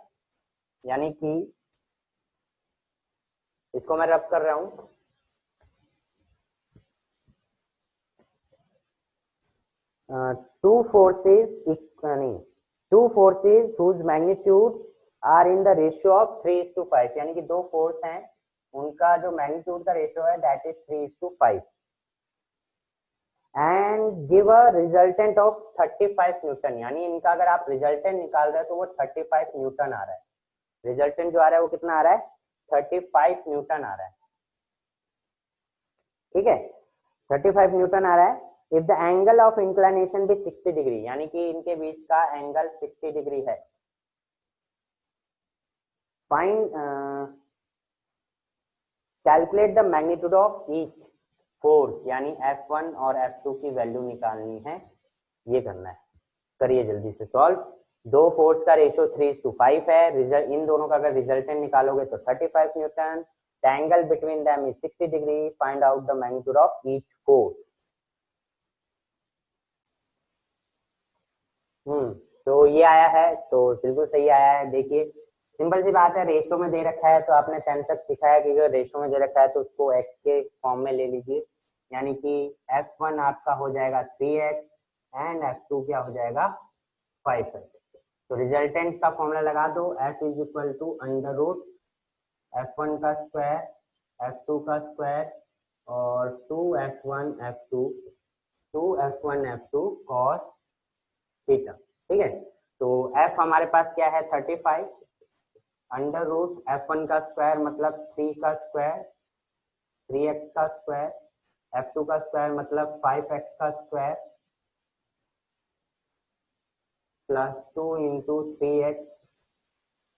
यानी कि इसको मैं रब कर रहा हूं, two forces whose magnitude are in the ratio of 3:5, यानी कि दो फोर्स हैं, उनका जो मैग्नीट्यूड का रेशियो है that is 3:5, and give a resultant of 35 Newton, यानी इनका अगर आप रिजल्टेंट निकाल रहे हो तो वो 35 न्यूटन आ रहा है। रिजल्टेंट जो आ रहा है वो कितना आ रहा है? 35 न्यूटन आ रहा है, ठीक है, 35 न्यूटन आ रहा है। If the angle of inclination भी 60 डिग्री, यानी कि इनके बीच का एंगल 60 डिग्री है। Find calculate the magnitude of each force, यानी F1 और F2 की वैल्यू निकालनी है, ये करना है। करिए जल्दी से सॉल्व। दो फोर्स का रेशियो 3:5 है, रिजल्ट इन दोनों का अगर रिजल्टेंट निकालोगे तो 35 Newton, the angle between them is 60 degree, find out the magnitude of each force. तो ये आया है, तो बिल्कुल सही आया है। देखिए सिंपल सी बात है, रेशो में दे रखा है तो आपने 10 तक सीखा है कि अगर रेशो में दे रखा है तो उसको x के फॉर्म में ले लीजिए, यानी कि f1 आपका हो जाएगा 3x एंड f2 क्या हो जाएगा 5x। तो रिजल्टेंट का फॉर्मूला लगा दो, f is equal to under root f1 का स्क्वायर f2 का स्क्वायर और 2f1 f2 2f1 f2 cos theta. ठीक है, तो f हमारे पास क्या है 35 अंडर रूट f1 का स्क्वायर मतलब 3 का स्क्वायर 3x का स्क्वायर f2 का स्क्वायर मतलब 5x का square plus 2 into 3x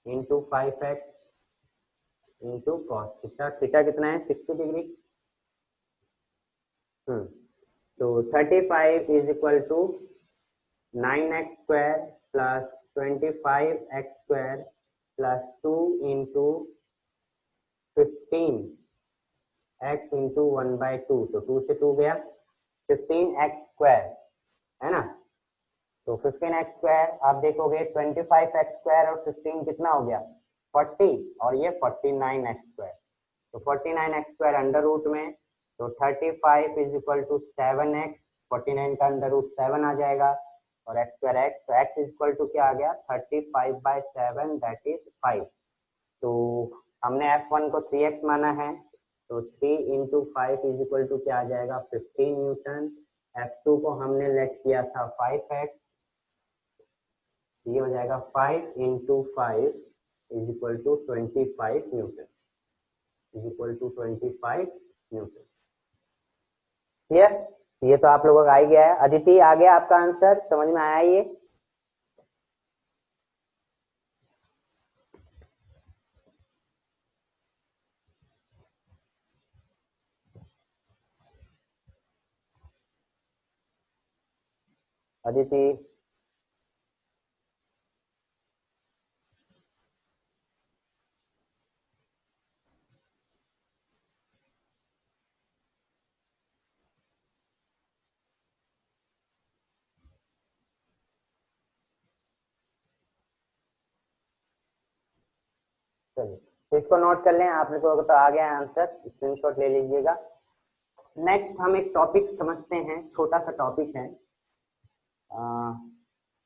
into 5x into cos theta. Theta कितना है 60 डिग्री। तो 35 is equal to 9x square plus 25x square plus 2 into 15x into 1/2, तो 2 से 2 गया 15x स्क्वायर है ना। तो 15x स्क्वायर आप देखोगे 25x स्क्वायर और 15 कितना हो गया 40 और ये 49x स्क्वायर। तो 49x स्क्वायर अंडर रूट में, तो 35 इज इक्वल टू 7x, 49 का अंडर रूट 7 आ जाएगा और x स्क्वायर x, तो x इज इक्वल टू क्या आ गया 35/7 दैट इज 5। तो हमने f1 को 3x माना है, तो 3 इंटू 5 इज इक्वल टू क्या आ जाएगा 15 न्यूटन। f2 को हमने लेट किया था 5x, ये हो जाएगा 5 into 5 is equal to 25 newton, is equal to 25 newton. Clear, ये तो आप लोगों का आ ही गया है। अदिति आ गया आपका आंसर, समझ में आया ये? अदिति चलिए, तो इसको नोट कर लें, आप लोगों को तो आ गया आंसर, स्क्रीनशॉट ले लीजिएगा। नेक्स्ट हम एक टॉपिक समझते हैं, छोटा सा टॉपिक है।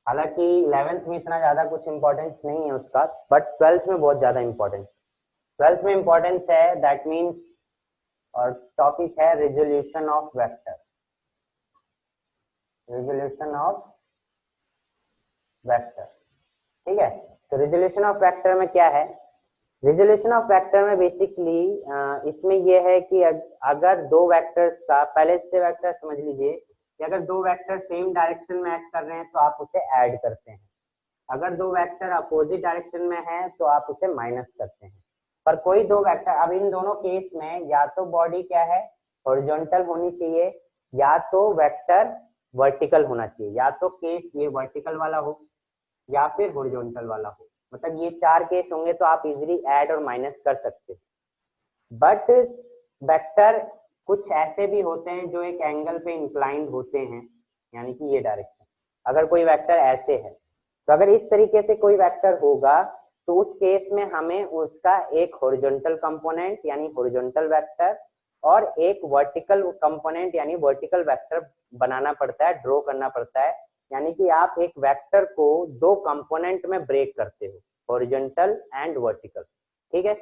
हालांकि 11th में इतना ज्यादा कुछ इंपॉर्टेंस नहीं है उसका, बट 12th में बहुत ज्यादा इंपॉर्टेंस, 12th में इंपॉर्टेंस है। दैट मीन्स, और टॉपिक है resolution of vector, resolution of vector. ठीक है, तो रिजोल्यूशन ऑफ वेक्टर में क्या है, रिजोल्यूशन ऑफ वेक्टर में बेसिकली इसमें यह है कि अगर दो वेक्टर्स का, पहले से वेक्टर समझ लीजिए कि अगर दो वेक्टर सेम डायरेक्शन में एक्ट कर रहे हैं तो आप उसे ऐड करते हैं, अगर दो वेक्टर अपोजिट डायरेक्शन में है तो आप उसे माइनस करते हैं। पर कोई दो वेक्टर, अब इन दोनों केस में या तो बॉडी क्या है हॉरिजॉन्टल होनी चाहिए या तो वेक्टर वर्टिकल होना चाहिए, या तो केस ये वर्टिकल वाला हो या फिर हॉरिजॉन्टल वाला हो, मतलब ये चार केस होंगे तो आप इजीली ऐड और माइनस कर सकते हैं। बट वेक्टर कुछ ऐसे भी होते हैं जो एक एंगल पे इंक्लाइंड होते हैं, यानी कि ये डायरेक्शन, अगर कोई वेक्टर ऐसे है तो अगर इस तरीके से कोई वेक्टर होगा तो उस केस में हमें उसका एक हॉरिजॉन्टल कंपोनेंट यानी हॉरिजॉन्टल वेक्टर और एक वर्टिकल कंपोनेंट यानी वर्टिकल वेक्टर बनाना पड़ता है, ड्रॉ करना पड़ता है। यानी कि आप एक वेक्टर को दो कंपोनेंट में ब्रेक करते हो, हॉरिजॉन्टल एंड वर्टिकल, ठीक है,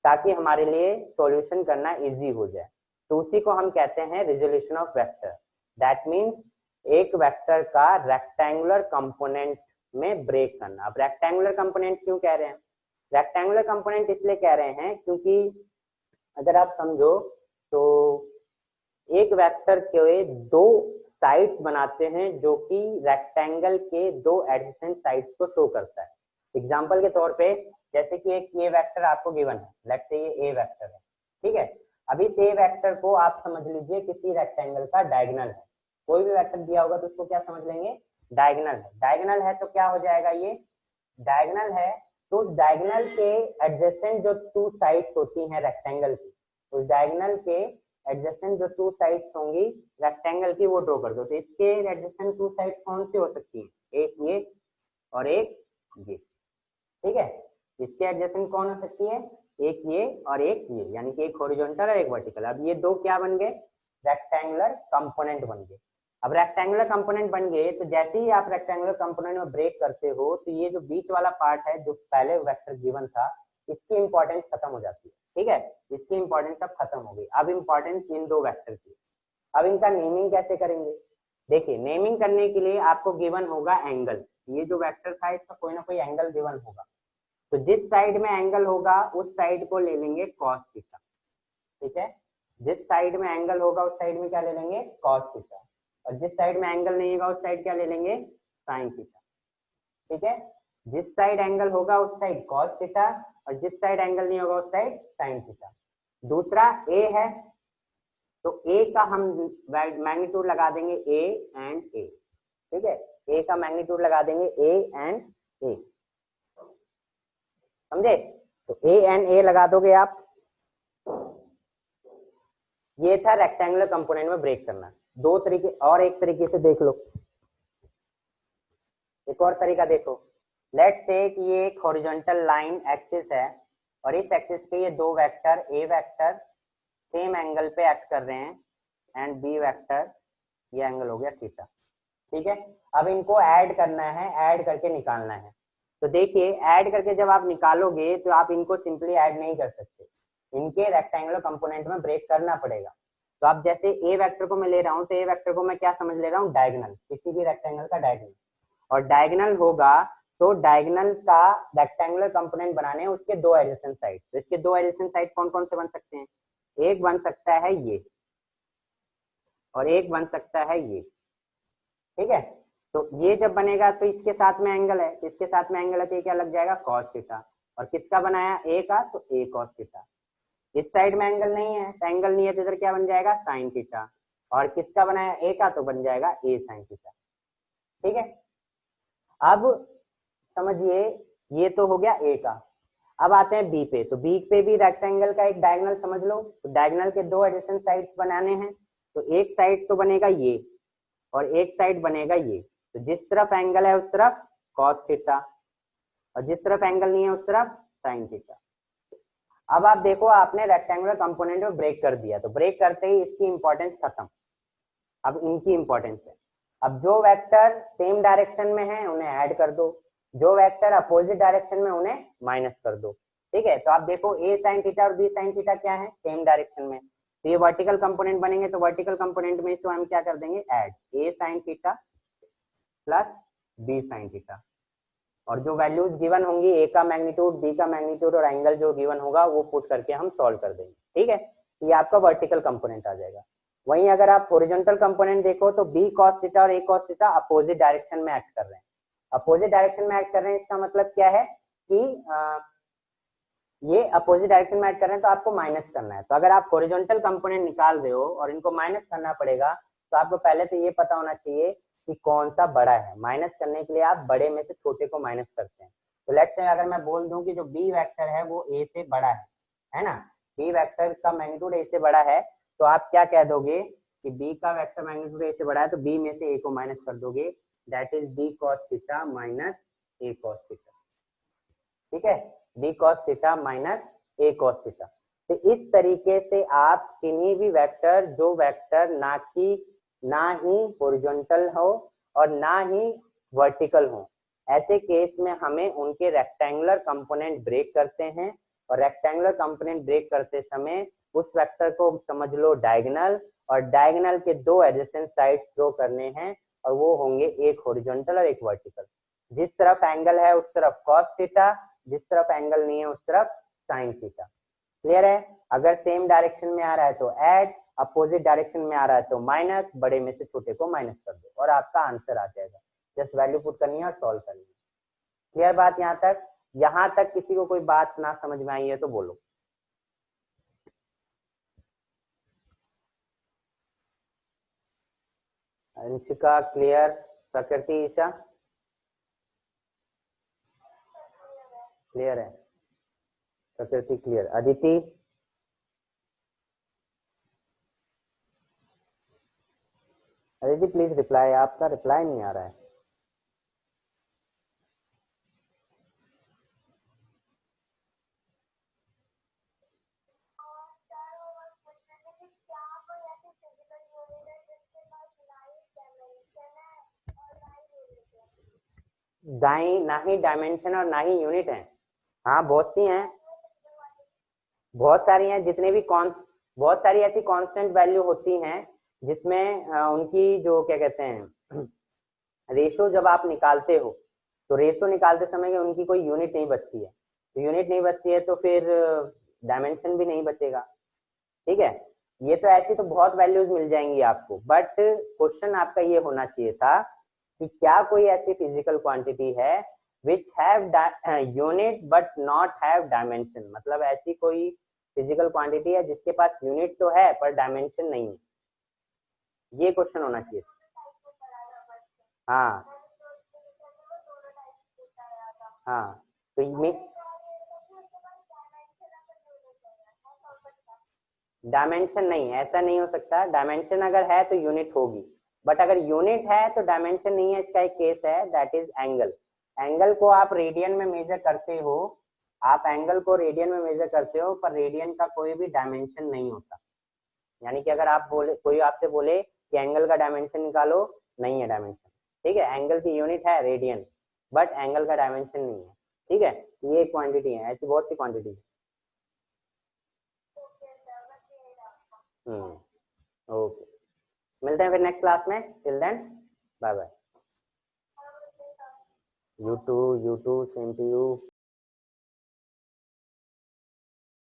ताकि हमारे लिए सॉल्यूशन करना इजी हो जाए। तो उसी को हम कहते हैं resolution of vector. That means एक वेक्टर का रेक्टेंगुलर कंपोनेंट में ब्रेक करना। अब रेक्टेंगुलर कंपोनेंट क्यों कह रहे हैं, रेक्टेंगुलर कंपोनेंट इसलिए कह रहे हैं क्योंकि अगर आप समझो तो एक वेक्टर के दो साइड्स बनाते हैं जो कि रेक्टेंगल के दो एडजेसेंट साइड्स को शो करता है। एग्जांपल के तौर पे जैसे कि एक ये वेक्टर आपको गिवन है, लेट्स से ये ए वेक्टर है, ठीक है। अभी इस ए वेक्टर को आप समझ लीजिए किसी रेक्टेंगल का डायगोनल है, कोई भी वेक्टर दिया होगा तो उसको क्या समझ लेंगे डायगोनल है। डायगोनल है तो क्या हो जाएगा, ये डायगोनल है तो उस डायगोनल के एडजेसेंट जो टू साइड्स होती हैं रेक्टेंगल की, उस डायगोनल के एडजेसेंट जो टू साइड्स होंगी रेक्टेंगल की वो ड्रॉ कर दो। तो इसके एडजेसेंट टू साइड्स कौन सी हो सकती है, एक ये और एक ये, ठीक है। इसके एडजेसेंट कौन हो सकती है, एक ये और एक ये, यानी कि एक हॉरिजॉन्टल और एक वर्टिकल। अब ये दो क्या बन गए, रेक्टेंगुलर कंपोनेंट बन गए। अब रेक्टेंगुलर कंपोनेंट बन गए तो जैसे ही आप रेक्टेंगुलर कंपोनेंट में ब्रेक करते हो तो ये जो बीच वाला पार्ट है जो पहले वेक्टर गिवन था इसकी इंपॉर्टेंस खत्म हो जाती है, ठीक है। इसकी इंपॉर्टेंस अब खत्म हो गई। अब इंपॉर्टेंस इन दो वेक्टर की। अब इनका नेमिंग कैसे करेंगे, देखिए नेमिंग करने के लिए आपको गिवन होगा एंगल। ये जो वेक्टर था इसका कोई ना कोई एंगल गिवन होगा, तो जिस साइड में एंगल होगा उस साइड को ले लेंगे कॉस थीटा, ठीक है। जिस साइड में एंगल होगा उस साइड में क्या ले लेंगे, कॉस थीटा, और जिस साइड में एंगल नहीं होगा उस साइड क्या ले लेंगे, साइन थीटा, ठीक है। जिस साइड एंगल होगा उस साइड कॉस थीटा और जिस साइड एंगल नहीं होगा उस साइड साइन थीटा। दूसरा ए है तो ए का हम मैग्नीट्यूड लगा देंगे ए एंड ए, ठीक है। ए का मैग्नीट्यूड लगा देंगे ए एंड ए, समझे। तो ए एंड ए लगा दोगे आप। ये था रेक्टेंगुलर कंपोनेंट में ब्रेक करना। दो तरीके और एक तरीके से देख लो, एक और तरीका देखो। लेट्स से कि ये एक हॉरिजॉन्टल लाइन एक्सिस है और इस एक्सिस पे ये दो vector A vector same angle पे एक्ट कर रहे हैं एंड बी वेक्टर ये एंगल हो गया थीटा, ठीक है। अब इनको ऐड करना है, ऐड करके निकालना है। तो देखिए ऐड करके जब आप निकालोगे तो आप इनको सिंपली ऐड नहीं कर सकते, इनके रेक्टेंगुलर कंपोनेंट में ब्रेक करना पड़ेगा। तो अब जैसे ए वेक्टर को मैं ले रहा हूँ तो ए वेक्टर को मैं क्या समझ ले रहा हूँ, डायगोनल, किसी भी रेक्टेंगल का डायगोनल। और डायगोनल होगा तो डायगोनल का रेक्टेंगुलर कंपोनेंट बनाने उसके दो एडजेसेंट साइड। तो इसके दो एडजेसेंट साइड कौन कौन से बन सकते हैं, एक बन सकता है ये और एक बन सकता है ये, ठीक है। तो ये जब बनेगा तो इसके साथ में एंगल है, इसके साथ में एंगल है तो ये क्या लग जाएगा, कॉस थीटा। और किसका बनाया, ए का, तो ए कॉस थीटा। इस साइड में एंगल नहीं है, तो एंगल नहीं है तो इधर क्या बन जाएगा, साइन थीटा। और किसका बनाया, ए का, तो बन जाएगा ए साइन थीटा, ठीक है। अब समझिए ये तो हो गया ए का। अब आते हैं बी पे। तो बी पे भी रेक्टेंगल का एक डायगोनल समझ लो। तो डायगोनल के दो एडजेसेंट साइड्स बनाने हैं। तो एक साइड तो बनेगा ये और एक साइड बनेगा ये। तो जिस तरफ एंगल है उस तरफ कॉस थीटा और जिस तरफ एंगल नहीं है उस तरफ साइन थीटा। अब आप देखो आपने रेक्टेंगुलर कंपोनेंट में ब्रेक कर दिया, तो ब्रेक करते ही इसकी इंपॉर्टेंस खत्म। अब इनकी इंपॉर्टेंस है, अब जो वेक्टर सेम डायरेक्शन में है उन्हें ऐड कर दो, जो वेक्टर अपोजिट डायरेक्शन में उन्हें माइनस कर दो, ठीक है। तो आप देखो ए साइन थीटा और बी साइन थीटा क्या है, सेम डायरेक्शन में। तो ये वर्टिकल कंपोनेंट बनेंगे, तो वर्टिकल कंपोनेंट में इसको हम क्या कर देंगे, add A sine theta plus B sine theta. और जो वैल्यूज गिवन होंगी ए का मैग्नीट्यूड, बी का मैग्नीट्यूड और एंगल जो गिवन होगा वो पुट करके हम सॉल्व कर देंगे, ठीक है। ये आपका वर्टिकल कंपोनेंट आ जाएगा। वहीं अगर आप हॉरिजॉन्टल कंपोनेंट देखो तो बी कॉस थीटा और ए कॉस थीटा अपोजिट डायरेक्शन में एक्ट कर रहे हैं। अपोजिट डायरेक्शन में एक्ट कर रहे हैं इसका मतलब क्या है कि ये अपोजिट डायरेक्शन में एक्ट कर रहे हैं तो आपको माइनस करना है। तो अगर आप हॉरिजॉन्टल कंपोनेंट निकाल रहे हो और इनको माइनस करना पड़ेगा तो आपको पहले तो ये पता होना चाहिए कि कौन सा बड़ा है। माइनस करने के लिए आप बड़े में से छोटे को माइनस करते हैं। तो लेट्स से अगर मैं बोल दूं कि जो बी वेक्टर है वो ए से बड़ा है ना, बी वेक्टर का मैग्नीट्यूड ए से बड़ा है, तो आप क्या कह दोगे कि बी का वेक्टर मैग्नीट्यूड ए से बड़ा है तो बी में से ए को माइनस कर दोगे, that is B cos theta minus A cos theta, ठीक है। B cos theta minus A cos theta. तो इस तरीके से आप किन्हीं भी वेक्टर, जो वेक्टर ना ही हॉरिजॉन्टल हो और ना ही वर्टिकल हो, ऐसे केस में हमें उनके रेक्टेंगुलर कंपोनेंट ब्रेक करते हैं। और रेक्टेंगुलर कंपोनेंट ब्रेक करते समय उस वेक्टर को समझ लो डायगोनल, और डायगोनल के दो एडजेसेंट साइड्स ड्रॉ करने हैं और वो होंगे एक हॉरिजॉन्टल और एक वर्टिकल। जिस तरफ एंगल है उस तरफ कॉस थीटा, जिस तरफ एंगल नहीं है उस तरफ साइन थीटा। क्लियर है। अगर सेम डायरेक्शन में आ रहा है तो ऐड, अपोजिट डायरेक्शन में आ रहा है तो माइनस, बड़े में से छोटे को माइनस कर दो और आपका आंसर आ जाएगा। जस्ट वैल्यू पुट करनी है और सॉल्व करनी है। क्लियर बात यहाँ तक। यहाँ तक किसी को कोई बात ना समझ में आई है तो बोलो। अंशिका क्लियर, प्रकृति ईशा क्लियर है, प्रकृति clear, Aditi Aditi please reply, आपका रिप्लाई नहीं आ रहा है। दाई ना ही डायमेंशन और ना ही यूनिट है। हाँ बहुत सी हैं, बहुत सारी हैं, जितने भी बहुत सारी ऐसी कांस्टेंट वैल्यू होती हैं जिसमें उनकी जो क्या कहते हैं रेशो जब आप निकालते हो तो रेशो निकालते समय उनकी कोई यूनिट नहीं बचती है, तो यूनिट नहीं बचती है तो फिर डायमेंशन भी नहीं बचेगा। ठीक है, ये तो ऐसी तो बहुत वैल्यूज मिल जाएंगी आपको, बट क्वेश्चन आपका ये होना चाहिए था कि क्या कोई ऐसी फिजिकल क्वांटिटी है which have unit but not have dimension, मतलब ऐसी कोई फिजिकल क्वांटिटी है जिसके पास यूनिट तो है पर डायमेंशन नहीं है, ये क्वेश्चन होना चाहिए। हाँ हाँ, तो डायमेंशन नहीं, ऐसा नहीं हो सकता। डायमेंशन अगर है तो यूनिट होगी, बट अगर यूनिट है तो डायमेंशन नहीं है। इसका एक केस है, दैट इज एंगल। एंगल को आप रेडियन में मेजर करते हो, आप एंगल को रेडियन में मेजर करते हो, पर रेडियन का कोई भी डायमेंशन नहीं होता। यानी कि अगर आप बोले, कोई आपसे बोले कि एंगल का डायमेंशन निकालो, नहीं है डायमेंशन। ठीक है, एंगल की यूनिट है रेडियन, बट एंगल का डायमेंशन नहीं है। ठीक है, ये क्वांटिटी है, ऐसी बहुत सी क्वांटिटी है। ओके, मिलते हैं फिर नेक्स्ट क्लास में। Till then bye bye. You too, same to you.